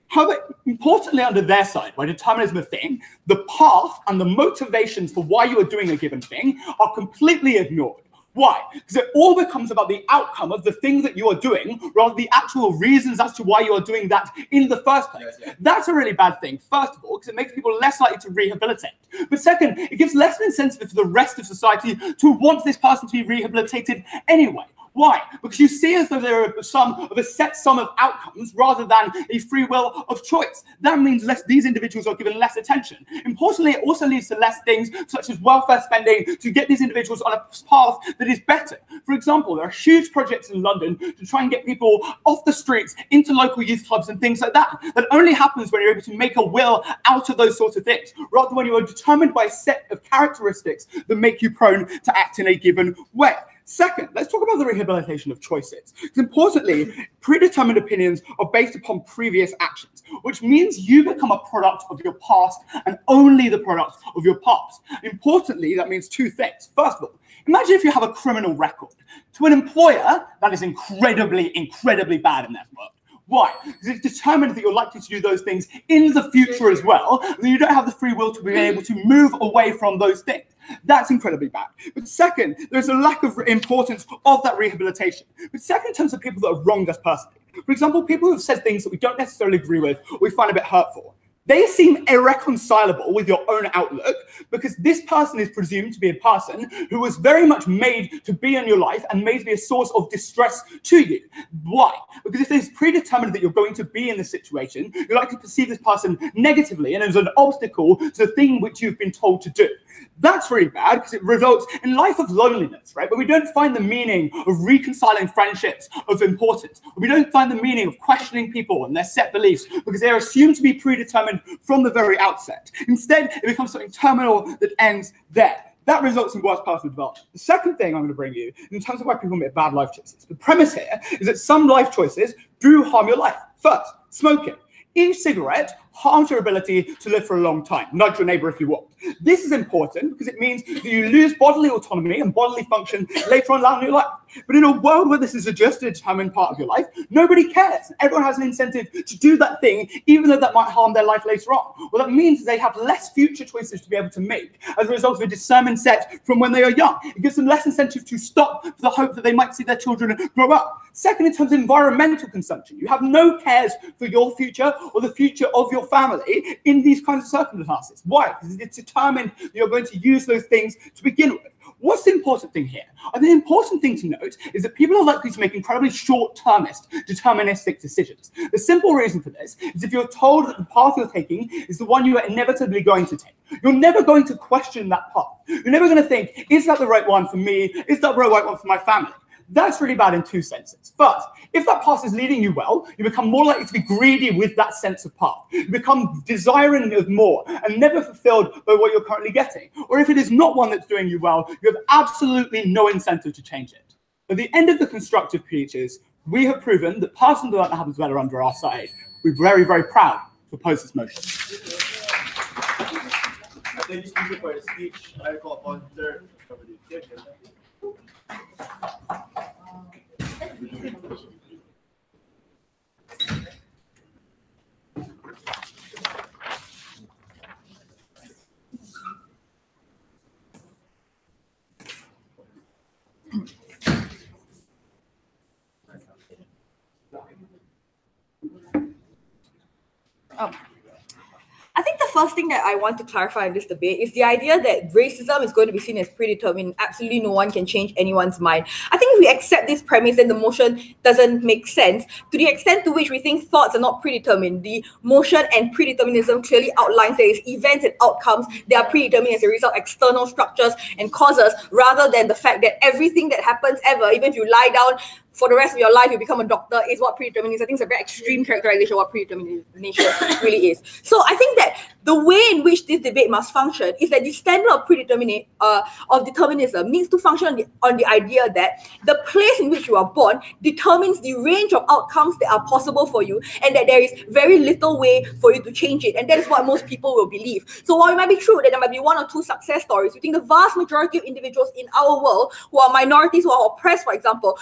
However, importantly under their side, why determinism is a thing, the path and the motivations for why you are doing a given thing are completely ignored. Why? Because it all becomes about the outcome of the thing that you are doing rather than the actual reasons as to why you are doing that in the first place. That's a really bad thing, first of all, because it makes people less likely to rehabilitate. But second, it gives less incentive for the rest of society to want this person to be rehabilitated anyway. Why? Because you see as though there are a set sum of outcomes rather than a free will of choice. That means these individuals are given less attention. Importantly, it also leads to less things such as welfare spending to get these individuals on a path that is better. For example, there are huge projects in London to try and get people off the streets into local youth clubs and things like that. That only happens when you're able to make a will out of those sorts of things, rather than when you are determined by a set of characteristics that make you prone to act in a given way. Second, let's talk about the rehabilitation of choices. Because importantly, predetermined opinions are based upon previous actions, which means you become a product of your past and only the product of your past. Importantly, that means two things. First of all, imagine if you have a criminal record. To an employer, that is incredibly, incredibly bad in their work. Why? Because it's determined that you're likely to do those things in the future as well, and you don't have the free will to be able to move away from those things. That's incredibly bad. But second, there's a lack of importance of that rehabilitation. But second, in terms of people that have wronged us personally. For example, people who have said things that we don't necessarily agree with or we find a bit hurtful. They seem irreconcilable with your own outlook because this person is presumed to be a person who was very much made to be in your life and made to be a source of distress to you. Why? Because if it's predetermined that you're going to be in this situation, you're likely to perceive this person negatively and as an obstacle to the thing which you've been told to do. That's really bad because it results in a life of loneliness, right? But we don't find the meaning of reconciling friendships of importance. We don't find the meaning of questioning people and their set beliefs because they're assumed to be predetermined from the very outset. Instead, it becomes something terminal that ends there. That results in worse personal development. The second thing I'm going to bring you, in terms of why people make bad life choices, the premise here is that some life choices do harm your life. First, smoking. Each cigarette harms your ability to live for a long time. Nudge your neighbor if you want. This is important because it means that you lose bodily autonomy and bodily function later on in your life. But in a world where this is a just a determined part of your life, nobody cares. Everyone has an incentive to do that thing, even though that might harm their life later on. What that means is they have less future choices to be able to make as a result of a discernment set from when they are young. It gives them less incentive to stop for the hope that they might see their children grow up. Second, in terms of environmental consumption, you have no cares for your future or the future of your family in these kinds of circumstances. Why? Because it's determined that you're going to use those things to begin with. What's the important thing here? I think the important thing to note is that people are likely to make incredibly short-termist, deterministic decisions. The simple reason for this is if you're told that the path you're taking is the one you are inevitably going to take, you're never going to question that path. You're never going to think, is that the right one for me? Is that the right one for my family? That's really bad in two senses. First, if that path is leading you well, you become more likely to be greedy with that sense of path. You become desiring of more and never fulfilled by what you're currently getting. Or if it is not one that's doing you well, you have absolutely no incentive to change it. At the end of the constructive speeches, we have proven that personal development happens better under our side. We're very, very proud to oppose this motion. Thank you, speaker, for your speech. I call upon third. I think the first thing that I want to clarify in this debate is the idea that racism is going to be seen as predetermined. Absolutely no one can change anyone's mind. I think if we accept this premise, then the motion doesn't make sense. To the extent to which we think thoughts are not predetermined, the motion and predeterminism clearly outlines there is events and outcomes that are predetermined as a result of external structures and causes, rather than the fact that everything that happens ever, even if you lie down for the rest of your life, you become a doctor, is what predetermined is. I think it's a very extreme characterization of what predetermination really is. So I think that the way in which this debate must function is that the standard of determinism needs to function on the idea that the place in which you are born determines the range of outcomes that are possible for you, and that there is very little way for you to change it. And that is what most people will believe. So while it might be true that there might be one or two success stories, we think the vast majority of individuals in our world who are minorities, who are oppressed, for example,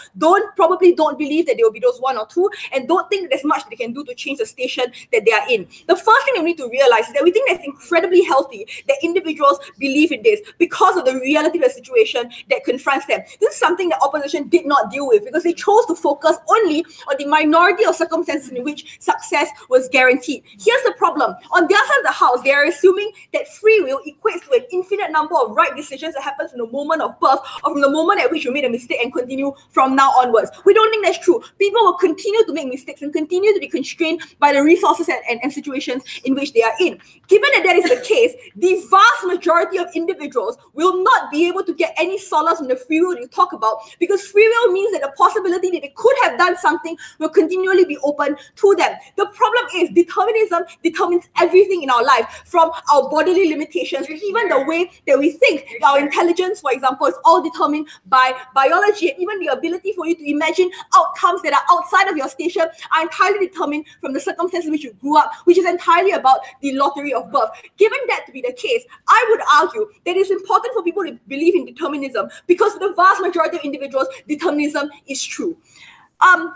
probably don't believe that there will be those one or two, and don't think there's much they can do to change the station that they are in. The first thing we need to realize is that we think that's incredibly healthy that individuals believe in this because of the reality of the situation that confronts them. This is something that opposition did not deal with because they chose to focus only on the minority of circumstances in which success was guaranteed. Here's the problem. On the other side of the house, they are assuming that free will equates to an infinite number of right decisions that happen from the moment of birth or from the moment at which you made a mistake and continue from now onwards. We don't think that's true. People will continue to make mistakes and continue to be constrained by the resources and situations in which they are in. Given that that is the case, the vast majority of individuals will not be able to get any solace in the free will you talk about, because free will means that the possibility that they could have done something will continually be open to them. The problem is determinism determines everything in our life, from our bodily limitations to even the way that we think. Our intelligence, for example, is all determined by biology, and even the ability for you to imagine outcomes that are outside of your station are entirely determined from the circumstances in which you grew up, which is entirely about the lottery of birth. Given that to be the case, I would argue that it's important for people to believe in determinism, because for the vast majority of individuals, determinism is true.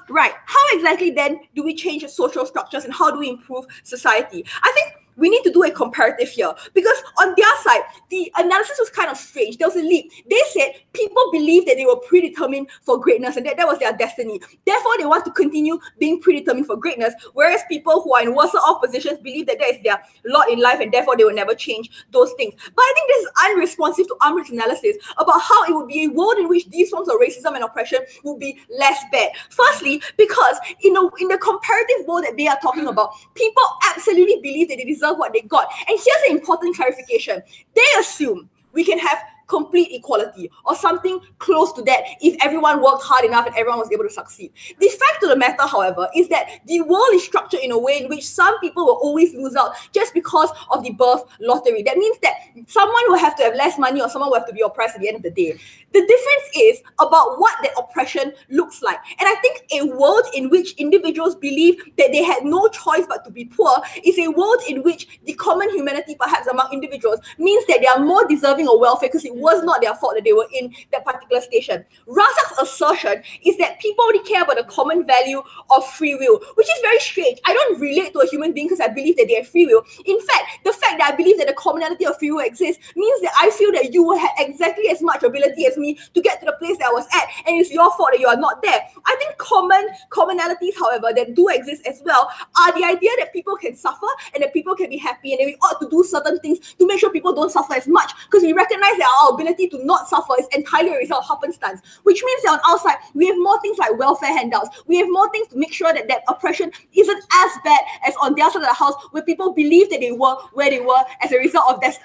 Right. How exactly then do we change the social structures, and how do we improve society? I think we need to do a comparative here, because on their side, the analysis was kind of strange. There was a leap. They said people believed that they were predetermined for greatness, and that was their destiny. Therefore, they want to continue being predetermined for greatness, whereas people who are in worse off positions believe that that is their lot in life, and therefore they will never change those things. But I think this is unresponsive to Amrit's analysis about how it would be a world in which these forms of racism and oppression would be less bad. Firstly, because in the comparative world that they are talking about, people absolutely believe that they deserve what they got. And here's an important clarification. They assume we can have complete equality or something close to that if everyone worked hard enough and everyone was able to succeed. The fact of the matter, however, is that the world is structured in a way in which some people will always lose out just because of the birth lottery. That means that someone will have to have less money, or someone will have to be oppressed at the end of the day. The difference is about what that oppression looks like. And I think a world in which individuals believe that they had no choice but to be poor is a world in which the common humanity, perhaps among individuals, means that they are more deserving of welfare because it was not their fault that they were in that particular station. Razak's assertion is that people only care about the common value of free will, which is very strange. I don't relate to a human being because I believe that they have free will. In fact, the fact that I believe that the commonality of free will exists means that I feel that you will have exactly as much ability as me to get to the place that I was at, and it's your fault that you are not there. I think commonalities, however, that do exist as well are the idea that people can suffer and that people can be happy, and that we ought to do certain things to make sure people don't suffer as much, because we recognize that our ability to not suffer is entirely a result of happenstance, which means that on our side, we have more things like welfare handouts. We have more things to make sure that that oppression isn't as bad as on their side of the house, where people believe that they were where they were as a result of that,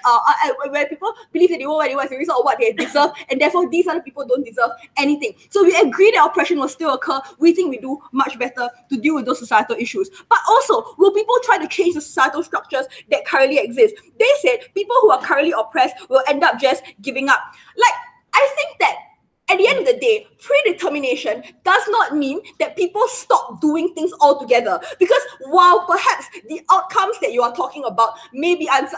where people believe that they were where they were as a result of what they deserve, and therefore these other people don't deserve anything. So we agree that oppression will still occur. We think we do much better to deal with those societal issues. But also, will people try to change the societal structures that currently exist? They said people who are currently oppressed will end up just giving up. Like, I think that at the end of the day, predetermination does not mean that people stop doing things altogether. Because while perhaps the outcomes that you are talking about may be like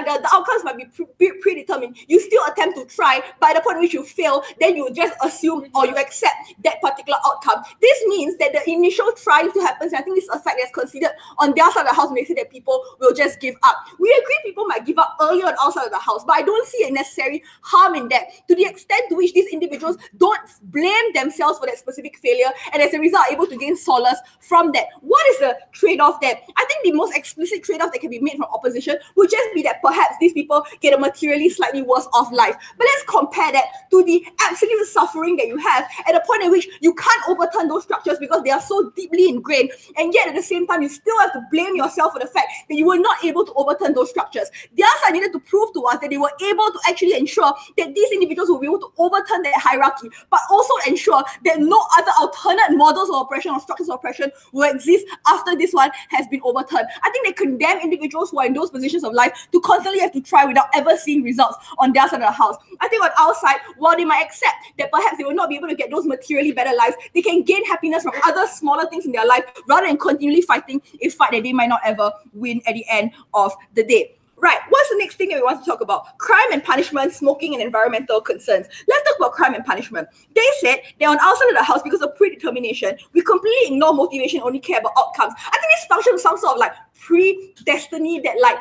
the outcomes might be predetermined, you still attempt to try. By the point at which you fail, then you just assume or you accept that particular outcome. This means that the initial trying to happen, I think this is a fact that's considered on their side of the house, makes it that people will just give up. We agree people might give up earlier on our side of the house, but I don't see a necessary harm in that, to the extent to which these individuals don't blame themselves for that specific failure, and as a result are able to gain solace from that. What is the trade-off there? I think the most explicit trade-off that can be made from opposition would just be that perhaps these people get a materially slightly worse off life. But let's compare that to the absolute suffering that you have at a point at which you can't overturn those structures because they are so deeply ingrained, and yet at the same time you still have to blame yourself for the fact that you were not able to overturn those structures. Their side needed to prove to us that they were able to actually ensure that these individuals will be able to overturn that hierarchy, but also ensure that no other alternate models of oppression or structures of oppression will exist after this one has been overturned. I think they condemn individuals who are in those positions of life to constantly have to try without ever seeing results on their side of the house. I think on our side, while they might accept that perhaps they will not be able to get those materially better lives, they can gain happiness from other smaller things in their life rather than continually fighting a fight that they might not ever win at the end of the day. Right, what's the next thing that we want to talk about? Crime and punishment, smoking, and environmental concerns. Let's talk about crime and punishment. They said that on our side of the house, because of predetermination, we completely ignore motivation, only care about outcomes. I think this functions some sort of like pre-destiny that like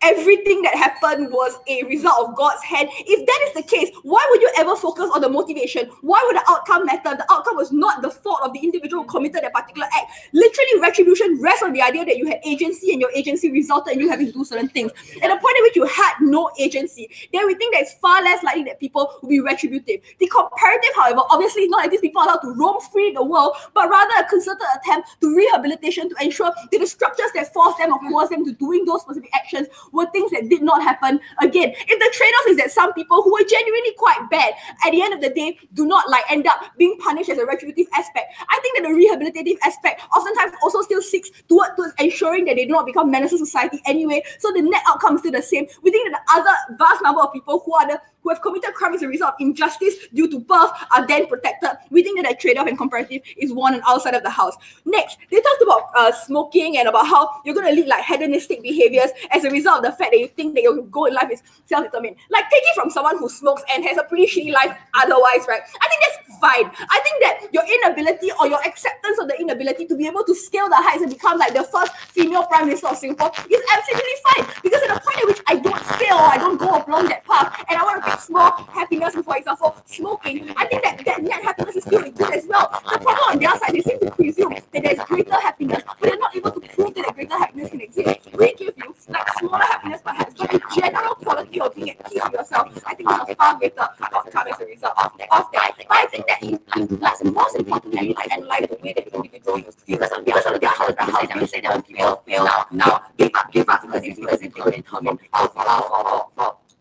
everything that happened was a result of God's hand, if that is the case, why would you ever focus on the motivation? Why would the outcome matter? The outcome was not the fault of the individual who committed that particular act. Literally, retribution rests on the idea that you had agency and your agency resulted in you having to do certain things. At the point at which you had no agency, then we think that it's far less likely that people will be retributive. The comparative, however, obviously is not that these people are allowed to roam free in the world, but rather a concerted attempt to rehabilitation to ensure that the structures that force them or coerce them to doing those specific actions were things that did not happen again. If the trade-off is that some people who are genuinely quite bad, at the end of the day, do not end up being punished as a retributive aspect, I think that the rehabilitative aspect oftentimes also still seeks towards ensuring that they do not become menace to society anyway, so the net outcome is still the same. We think that the other vast number of people who have committed crime as a result of injustice due to birth are then protected. We think that the trade-off and comparative is one on outside of the house. Next, they talked about smoking and about how you're going to lead hedonistic behaviors as a result of the fact that you think that your goal in life is self-determined. Take it from someone who smokes and has a pretty shitty life otherwise, right? I think that's fine. I think that your inability or your acceptance of the inability to be able to scale the heights and become the first female prime minister of Singapore is absolutely fine. Because at the point at which I don't fail or I don't go along that path and I want to pick small happiness, and for example, smoking, I think that net happiness is still good as well. The problem on their side, they seem to presume that there's greater happiness, but they're not able to prove that greater happiness can exist. We give you smaller happiness perhaps, but the general quality of being at peace with yourself, I think is a far greater outcome as a result of that. But I think that that's most importantly, and the way that individual feel, because on the other side of the house, they say that people feel now give up because you feel as if you're determined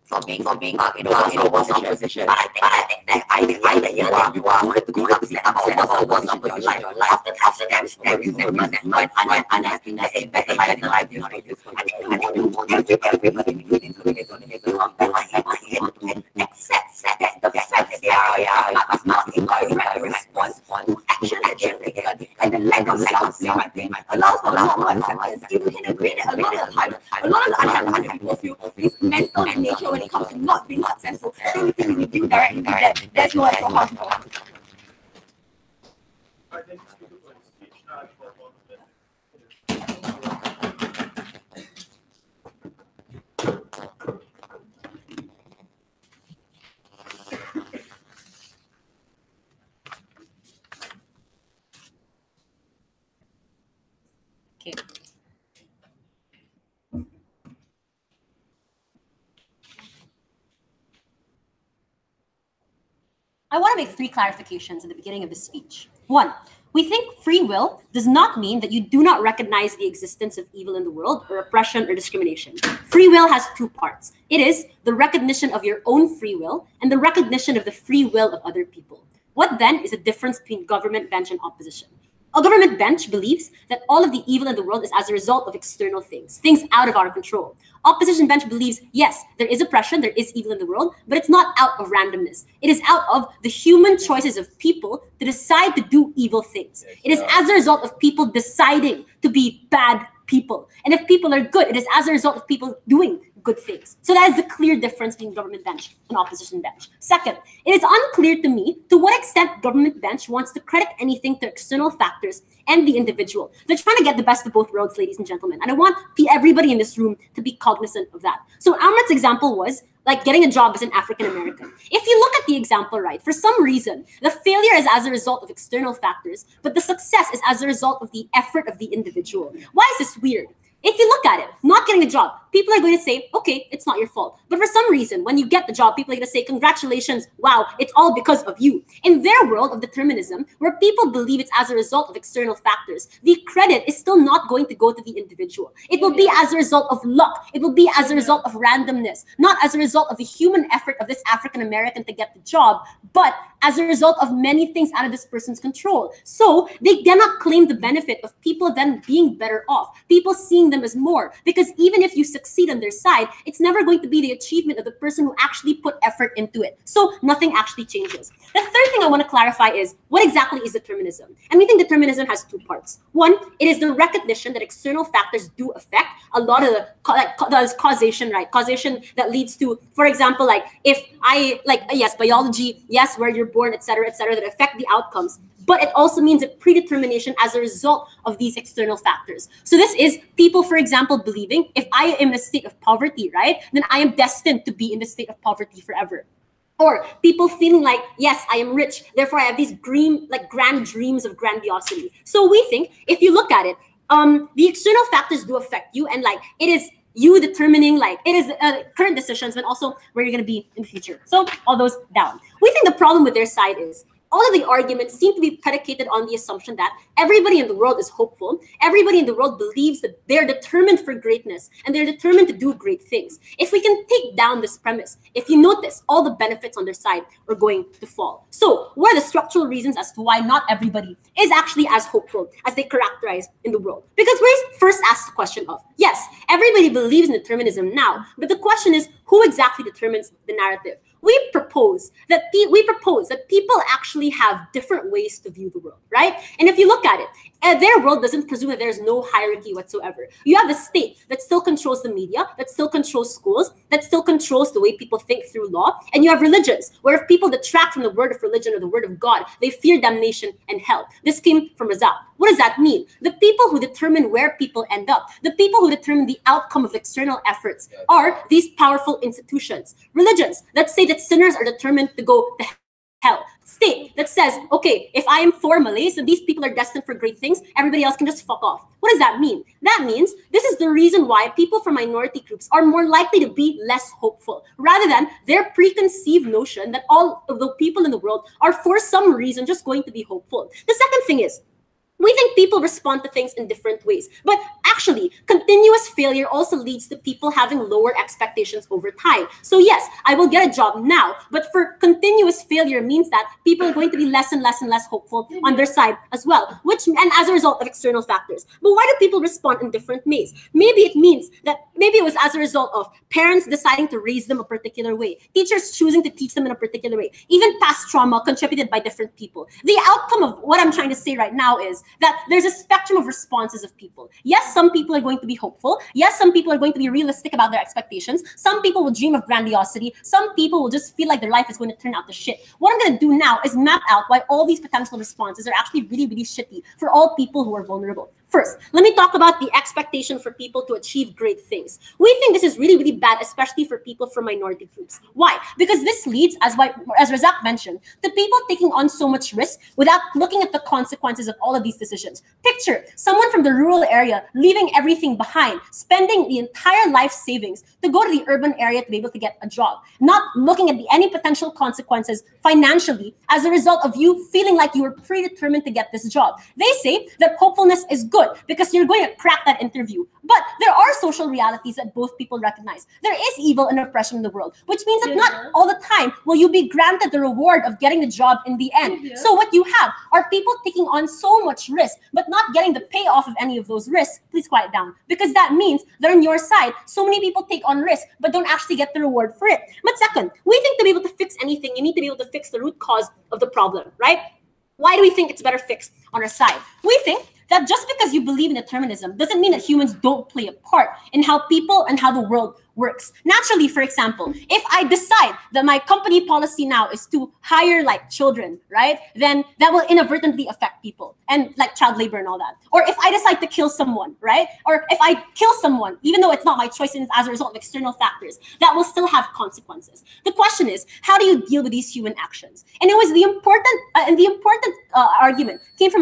for being in a worse opposition. But I think that either you are going to go to set up a worse opposition. After them stepping that unhappiness is better life than life. I think everybody needs to accept that the fact that they are not in a response to action and the lack of self-esteem allows for more acceptance. If we can agree that a lot of the time, a lot of the unhappy people feel is mental in nature when it comes to not being successful. So we think we do directly that there's no actual harm for us. Okay. I want to make 3 clarifications at the beginning of this speech. 1, we think free will does not mean that you do not recognize the existence of evil in the world or oppression or discrimination. Free will has 2 parts. It is the recognition of your own free will and the recognition of the free will of other people. What then is the difference between government bench and opposition? A government bench believes that all of the evil in the world is as a result of external things out of our control. Opposition bench believes, yes, there is oppression, there is evil in the world, but it's not out of randomness. It is out of the human choices of people to decide to do evil things. It is as a result of people deciding to be bad people. And if people are good, it is as a result of people doing good things. So that is the clear difference between government bench and opposition bench. Second, it is unclear to me to what extent government bench wants to credit anything to external factors and the individual. They're trying to get the best of both worlds, ladies and gentlemen. And I want everybody in this room to be cognizant of that. So Amrit's example was getting a job as an African American. If you look at the example right, for some reason, the failure is as a result of external factors, but the success is as a result of the effort of the individual. Why is this weird? If you look at it, not getting a job, people are going to say, okay, it's not your fault. But for some reason, when you get the job, people are going to say, congratulations, wow, it's all because of you. In their world of determinism, where people believe it's as a result of external factors, the credit is still not going to go to the individual. It will be as a result of luck. It will be as a result of randomness, not as a result of the human effort of this African American to get the job, but as a result of many things out of this person's control. So they cannot claim the benefit of people then being better off, people seeing them as more, because even if you succeed on their side, it's never going to be the achievement of the person who actually put effort into it. So nothing actually changes. The third thing I want to clarify is, what exactly is determinism? And we think determinism has 2 parts. 1, it is the recognition that external factors do affect a lot of the causation, right? Causation that leads to, for example, if I, yes, biology, yes, where you're born, etc., that affect the outcomes. But it also means a predetermination as a result of these external factors. So this is people, for example, believing if I am in a state of poverty, right, then I am destined to be in the state of poverty forever. Or people feeling like, yes, I am rich, therefore I have these grand dreams of grandiosity. So we think, if you look at it, the external factors do affect you, and like it is you determining, like it is current decisions, but also where you're going to be in the future. So all those down. We think the problem with their side is all of the arguments seem to be predicated on the assumption that everybody in the world is hopeful. Everybody in the world believes that they're determined for greatness and they're determined to do great things. If we can take down this premise, if you notice, all the benefits on their side are going to fall. So what are the structural reasons as to why not everybody is actually as hopeful as they characterize in the world? Because we first asked the question of, yes, everybody believes in determinism now, but the question is, who exactly determines the narrative? We propose that people actually have different ways to view the world, right? And if you look at it, their world doesn't presume that there's no hierarchy whatsoever. You have a state that still controls the media, that still controls schools, that still controls the way people think through law. And you have religions, where if people detract from the word of religion or the word of God, they fear damnation and hell. This came from Rebuttal. What does that mean? The people who determine where people end up, the people who determine the outcome of external efforts are these powerful institutions. Religions that say that sinners are determined to go to hell. State that says, okay, if I am for Malays and these people are destined for great things, everybody else can just fuck off. What does that mean? That means this is the reason why people from minority groups are more likely to be less hopeful, rather than their preconceived notion that all of the people in the world are for some reason just going to be hopeful. The second thing is, we think people respond to things in different ways, but actually, continuous failure also leads to people having lower expectations over time. So yes, I will get a job now, but for continuous failure means that people are going to be less and less and less hopeful on their side as well, and as a result of external factors. But why do people respond in different ways? Maybe it means that maybe it was as a result of parents deciding to raise them a particular way, teachers choosing to teach them in a particular way, even past trauma contributed by different people. The outcome of what I'm trying to say right now is that there's a spectrum of responses of people. Yes, some people are going to be hopeful. Yes, some people are going to be realistic about their expectations. Some people will dream of grandiosity. Some people will just feel like their life is going to turn out to shit. What I'm going to do now is map out why all these potential responses are actually really, really shitty for all people who are vulnerable. First, let me talk about the expectation for people to achieve great things. We think this is really, really bad, especially for people from minority groups. Why? Because this leads, as Razak mentioned, to people taking on so much risk without looking at the consequences of all of these decisions. Picture someone from the rural area leaving everything behind, spending the entire life savings to go to the urban area to be able to get a job, not looking at any potential consequences financially as a result of you feeling like you were predetermined to get this job. They say that hopefulness is good because you're going to crack that interview. But there are social realities that both people recognize. There is evil and oppression in the world, which means that not all the time will you be granted the reward of getting the job in the end. So what you have are people taking on so much risk, but not getting the payoff of any of those risks. Please quiet down. Because that means that on your side, so many people take on risk, but don't actually get the reward for it. But second, we think to be able to fix anything, you need to be able to fix the root cause of the problem, right? Why do we think it's better fixed on our side? We think that just because you believe in determinism doesn't mean that humans don't play a part in how people and how the world works. Naturally, for example, if I decide that my company policy now is to hire like children, right, then that will inadvertently affect people and like child labor and all that. Or if I decide to kill someone, right, or if I kill someone, even though it's not my choice and it's as a result of external factors, that will still have consequences. The question is, how do you deal with these human actions? And it was the important argument came from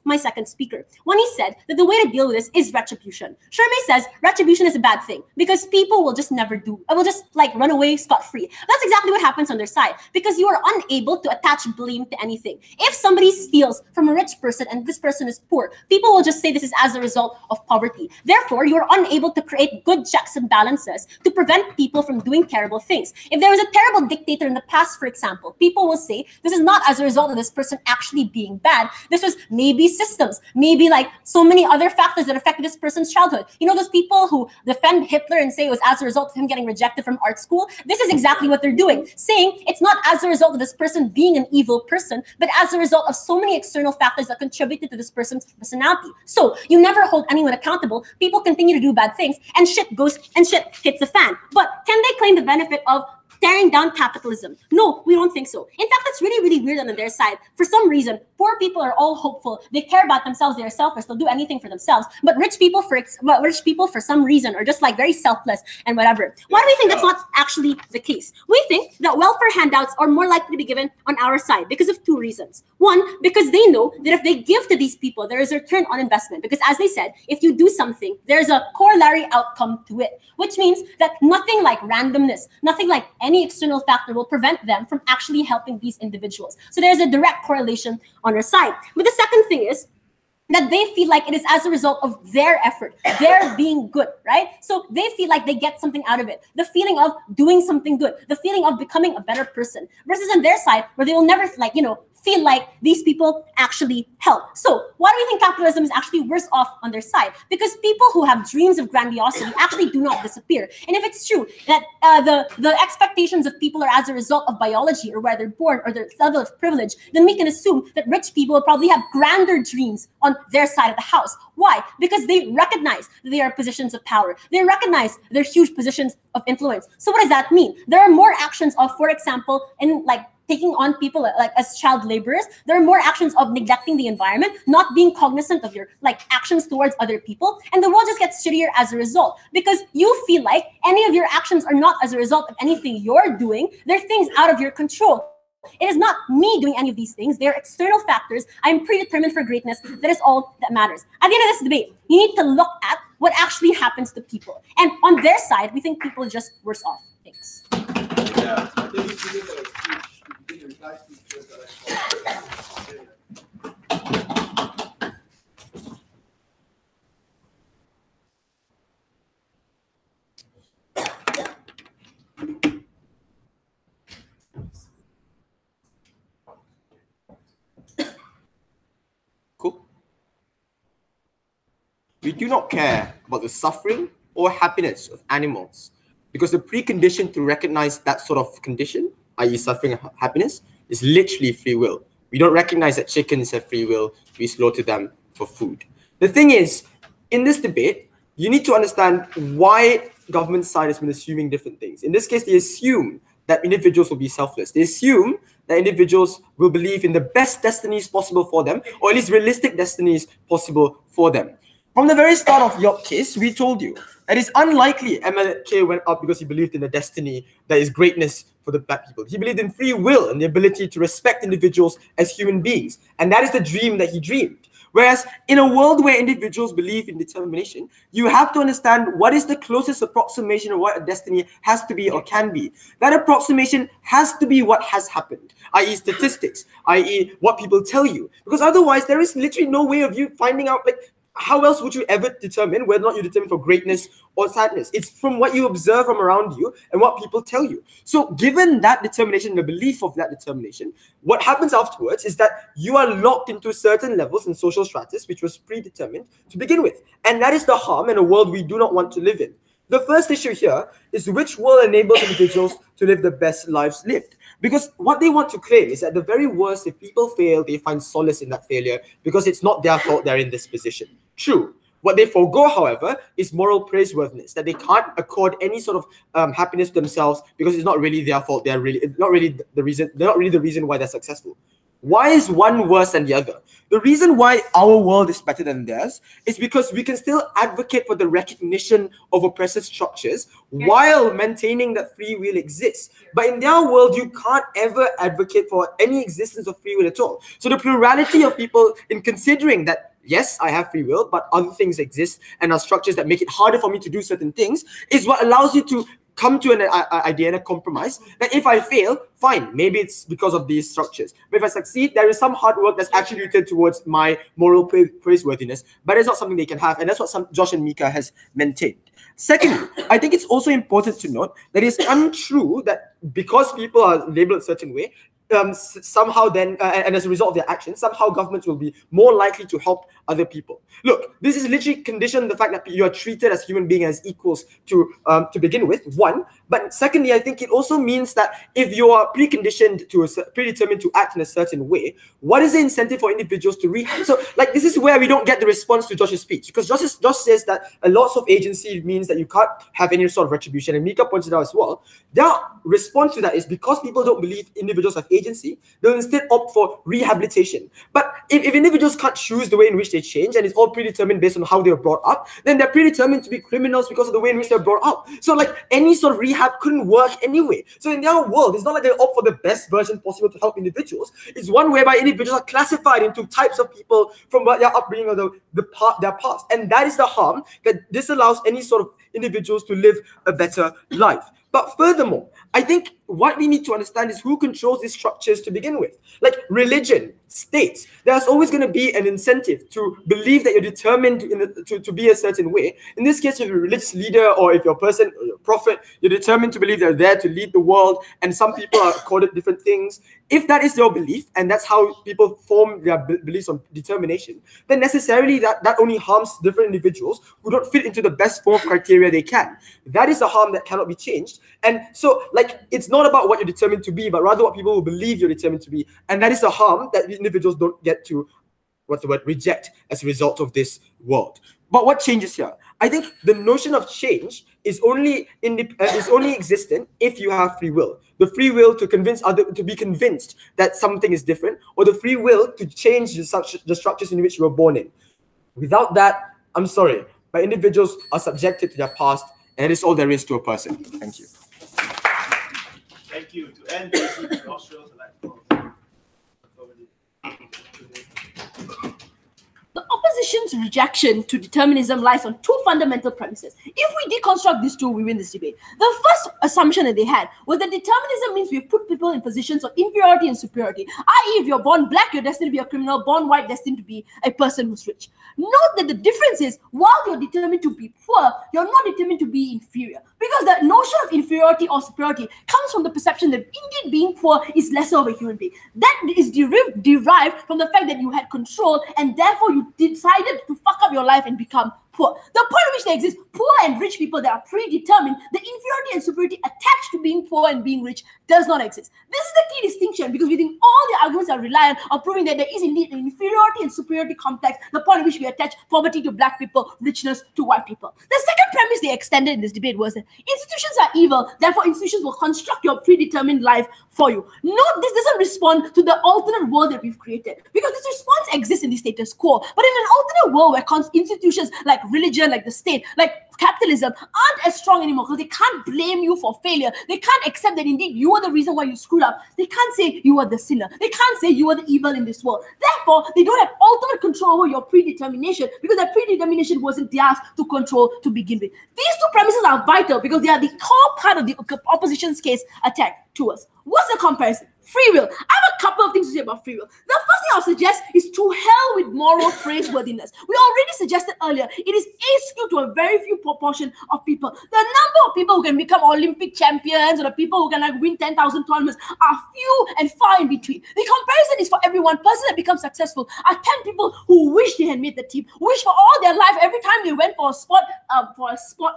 my second speaker, when he said that the way to deal with this is retribution. Shermay says retribution is a bad thing because people will just never do. I will just like run away scot-free. That's exactly what happens on their side because you are unable to attach blame to anything. If somebody steals from a rich person and this person is poor, people will just say this is as a result of poverty. Therefore, you are unable to create good checks and balances to prevent people from doing terrible things. If there was a terrible dictator in the past, for example, people will say this is not as a result of this person actually being bad. This was maybe systems, maybe like so many other factors that affected this person's childhood. You know, those people who defend Hitler and say it was as a result of him getting rejected from art school? This is exactly what they're doing, saying it's not as a result of this person being an evil person, but as a result of so many external factors that contributed to this person's personality. So you never hold anyone accountable. People continue to do bad things and shit hits the fan. But can they claim the benefit of tearing down capitalism. No, we don't think so. In fact, it's really, really weird on their side. For some reason, poor people are all hopeful. They care about themselves. They're selfish. They'll do anything for themselves. But rich people, for some reason, are just like very selfless and whatever. Why do we think that's not actually the case? We think that welfare handouts are more likely to be given on our side because of two reasons. One, because they know that if they give to these people, there is a return on investment. Because as they said, if you do something, there's a corollary outcome to it, which means that nothing like randomness, nothing like any external factor will prevent them from actually helping these individuals. So there's a direct correlation on our side. But the second thing is that they feel like it is as a result of their effort, their being good, right? So they feel like they get something out of it. The feeling of doing something good, the feeling of becoming a better person, versus on their side where they will never feel like these people actually help. So why do we think capitalism is actually worse off on their side? Because people who have dreams of grandiosity actually do not disappear. And if it's true that the expectations of people are as a result of biology or where they're born or their level of privilege, then we can assume that rich people will probably have grander dreams on their side of the house. Why? Because they recognize that they are positions of power. They recognize they're huge positions of influence. So what does that mean? There are more actions of, for example, in taking on people like as child laborers. There are more actions of neglecting the environment, not being cognizant of your actions towards other people, and the world just gets shittier as a result because you feel like any of your actions are not as a result of anything you're doing. They're things out of your control. It is not me doing any of these things. They're external factors. I'm predetermined for greatness. That is all that matters. At the end of this debate, you need to look at what actually happens to people. And on their side, we think people are just worse off. Thanks. Yeah, I think it's really the speech. You reply speeches that Cool. We do not care about the suffering or happiness of animals because the precondition to recognize that sort of condition, i.e. suffering and happiness, is literally free will. We don't recognize that chickens have free will. We slaughter them for food. The thing is, in this debate, you need to understand why government side has been assuming different things. In this case, they assume that individuals will be selfless. They assume that individuals will believe in the best destinies possible for them, or at least realistic destinies possible for them. From the very start of your case, we told you that it's unlikely MLK went up because he believed in a destiny that is greatness for the black people. He believed in free will and the ability to respect individuals as human beings. And that is the dream that he dreamed. Whereas in a world where individuals believe in determination, you have to understand what is the closest approximation of what a destiny has to be or can be. That approximation has to be what has happened, i.e. statistics, i.e. what people tell you. Because otherwise, there is literally no way of you finding out, how else would you ever determine whether or not you determine for greatness or sadness? It's from what you observe from around you and what people tell you. So given that determination, the belief of that determination, what happens afterwards is that you are locked into certain levels in social stratus, which was predetermined to begin with. And that is the harm in a world we do not want to live in. The first issue here is which will enable individuals to live the best lives lived. Because what they want to claim is that the very worst, if people fail, they find solace in that failure because it's not their fault they're in this position. True. What they forego, however, is moral praiseworthiness, that they can't accord any sort of happiness to themselves because it's not really their fault. They're not really the reason why they're successful. Why is one worse than the other? The reason why our world is better than theirs is because we can still advocate for the recognition of oppressive structures while maintaining that free will exists. But in their world, you can't ever advocate for any existence of free will at all. So the plurality of people in considering that, yes, I have free will, but other things exist and are structures that make it harder for me to do certain things is what allows you to come to an idea and a compromise that if I fail, fine, maybe it's because of these structures. But if I succeed, there is some hard work that's attributed towards my moral praiseworthiness, but it's not something they can have. And that's what Josh and Mika has maintained. Secondly, I think it's also important to note that it's untrue that because people are labeled a certain way, somehow then, and as a result of their actions, somehow governments will be more likely to help other people. Look, this is literally conditioned the fact that you are treated as human beings as equals to begin with, one. But secondly, I think it also means that if you are preconditioned to predetermined to act in a certain way, what is the incentive for individuals to So, like, this is where we don't get the response to Josh's speech, because Josh says that a loss of agency means that you can't have any sort of retribution, and Mika pointed out as well. Their response to that is because people don't believe individuals have agency, they'll instead opt for rehabilitation. But if individuals can't choose the way in which they change, and it's all predetermined based on how they were brought up, then they're predetermined to be criminals because of the way in which they're brought up. So, like, any sort of rehab couldn't work anyway. So in their world, it's not like they opt for the best version possible to help individuals. It's one whereby individuals are classified into types of people from what their upbringing or their past. And that is the harm that disallows any sort of individuals to live a better life. But furthermore, I think what we need to understand is who controls these structures to begin with. Like religion, states, there's always going to be an incentive to believe that you're determined to be a certain way. In this case, if you're a religious leader or if you're a person, or you're a prophet, you're determined to believe they're there to lead the world, and some people are accorded different things. If that is your belief, and that's how people form their beliefs on determination, then necessarily that only harms different individuals who don't fit into the best form of criteria they can. That is a harm that cannot be changed. And so, like, it's not about what you're determined to be, but rather what people will believe you're determined to be. And that is a harm that individuals don't get to, reject as a result of this world. But what changes here? I think the notion of change is only existent if you have free will. The free will to be convinced that something is different, or the free will to change the structures in which you were born in. Without that, I'm sorry, but individuals are subjected to their past, and it is all there is to a person. Thank you. Thank you. To end this, the Australs are like, the opposition's rejection to determinism lies on two fundamental premises. If we deconstruct these two, we win this debate. The first assumption that they had was that determinism means we've put people in positions of inferiority and superiority, i.e. if you're born black, you're destined to be a criminal, born white, destined to be a person who's rich. Note that the difference is, while you're determined to be poor, you're not determined to be inferior. Because the notion of inferiority or superiority comes from the perception that indeed being poor is lesser of a human being. That is derived from the fact that you had control, and therefore you decided to fuck up your life and become poor. The point at which there exist poor and rich people that are predetermined, the inferiority and superiority attached to being poor and being rich does not exist. This is the key distinction, because we think all the arguments are reliant on proving that there is indeed an inferiority and superiority complex, the point at which we attach poverty to black people, richness to white people. The second premise they extended in this debate was that institutions are evil, therefore institutions will construct your predetermined life for you. Note, this doesn't respond to the alternate world that we've created, because this response exists in the status quo. But in an alternate world where institutions like religion, like the state, like capitalism aren't as strong anymore, because they can't blame you for failure. They can't accept that indeed you are the reason why you screwed up. They can't say you are the sinner. They can't say you are the evil in this world. Therefore, they don't have ultimate control over your predetermination, because that predetermination wasn't theirs to control to begin with. These two premises are vital because they are the core part of the opposition's case attack to us. What's the comparison? Free will. I have a couple of things to say about free will. The first thing I'll suggest is to hell with moral praiseworthiness. We already suggested earlier, it is askew to a very few proportion of people. The number of people who can become Olympic champions or the people who can win 10,000 tournaments are few and far in between. The comparison is for every one person that becomes successful are 10 people who wish they had made the team, wish for all their life every time they went for a sport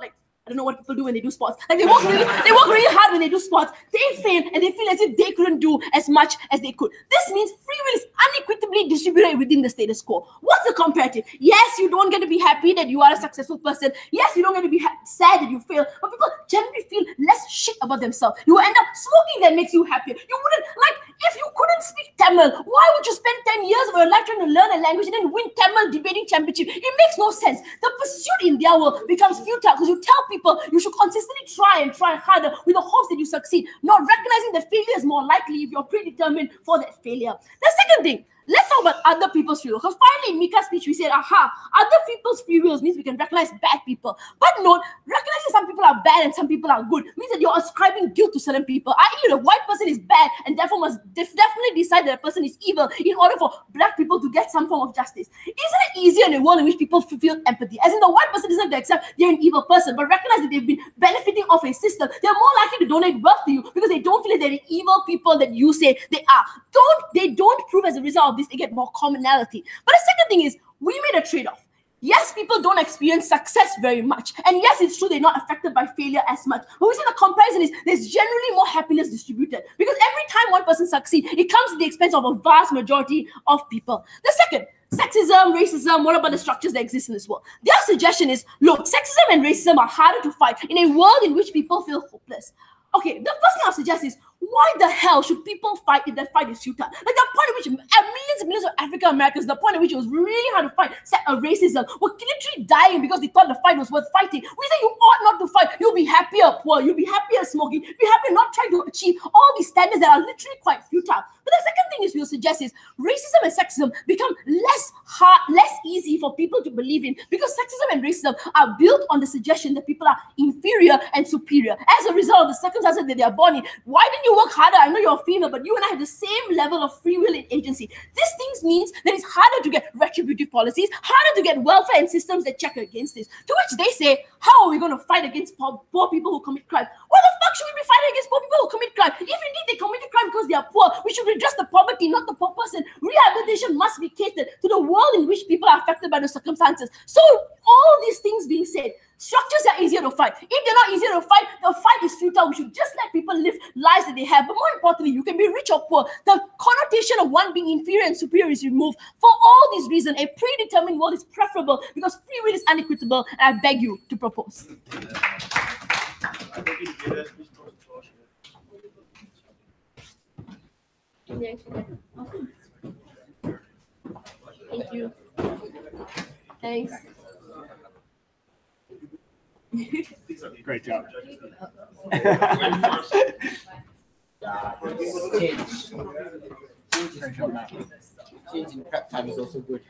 like, I don't know what people do when they do sports. Like they work really hard when they do sports. They fail and they feel as if they couldn't do as much as they could. This means free will is unequitably distributed within the status quo. What's the comparative? Yes, you don't get to be happy that you are a successful person. Yes, you don't get to be sad that you fail. But people generally feel less shit about themselves. You end up smoking that makes you happier. You wouldn't, like, if you couldn't speak Tamil, why would you spend 10 years of your life trying to learn a language and then win Tamil debating championship? It makes no sense. The pursuit in their world becomes futile because you tell people you should consistently try harder with the hopes that you succeed, not recognizing that failure is more likely if you're predetermined for that failure. The second thing, let's talk about other people's free will. Because finally in Mika's speech we said, other people's free wills means we can recognize bad people. But note, recognizing some people are bad and some people are good means that you're ascribing guilt to certain people. I.e., the white person is bad and therefore must definitely decide that a person is evil in order for black people to get some form of justice. Isn't it easier in a world in which people feel empathy? As in, the white person doesn't have to accept they're an evil person, but recognize that they've been benefiting off a system. They're more likely to donate wealth to you because they don't feel that they're the evil people that you say they are. They don't prove as a result of this, they get more commonality. But the second thing is, we made a trade-off. Yes, people don't experience success very much. And yes, it's true they're not affected by failure as much. But we say the comparison is there's generally more happiness distributed. Because every time one person succeeds, it comes at the expense of a vast majority of people. The second, sexism, racism, what about the structures that exist in this world? Their suggestion is, look, sexism and racism are harder to fight in a world in which people feel hopeless. Okay, the first thing I'll suggest is, why the hell should people fight if that fight is futile? Like the point at which millions and millions of African Americans, the point at which it was really hard to fight racism, were literally dying because they thought the fight was worth fighting. We say you ought not to fight. You'll be happier poor. You'll be happier smoking. You'll be happier not trying to achieve all these standards that are literally quite futile. But the second thing is we'll suggest is racism and sexism become less hard, less easy for people to believe in because sexism and racism are built on the suggestion that people are inferior and superior. As a result of the circumstances that they are born in, why didn't you work harder? I know you're a female, but you and I have the same level of free will and agency. This things means that it's harder to get retributive policies, harder to get welfare and systems that check against this. To which they say, how are we going to fight against poor people who commit crime? Why the fuck should we be fighting against poor people who commit crime? If indeed they committed crime because they are poor, we should redress the poverty, not the poor person. Rehabilitation must be catered to the world in which people are affected by the circumstances. So all these things being said, structures are easier to fight. If they're not easier to fight, the fight is futile. We should just let people live lives that they have. But more importantly, you can be rich or poor. The connotation of one being inferior and superior is removed. For all these reasons, a predetermined world is preferable because free will is unequitable, and I beg you to propose. Thank you. Thanks. Great job. Change in prep time is also good.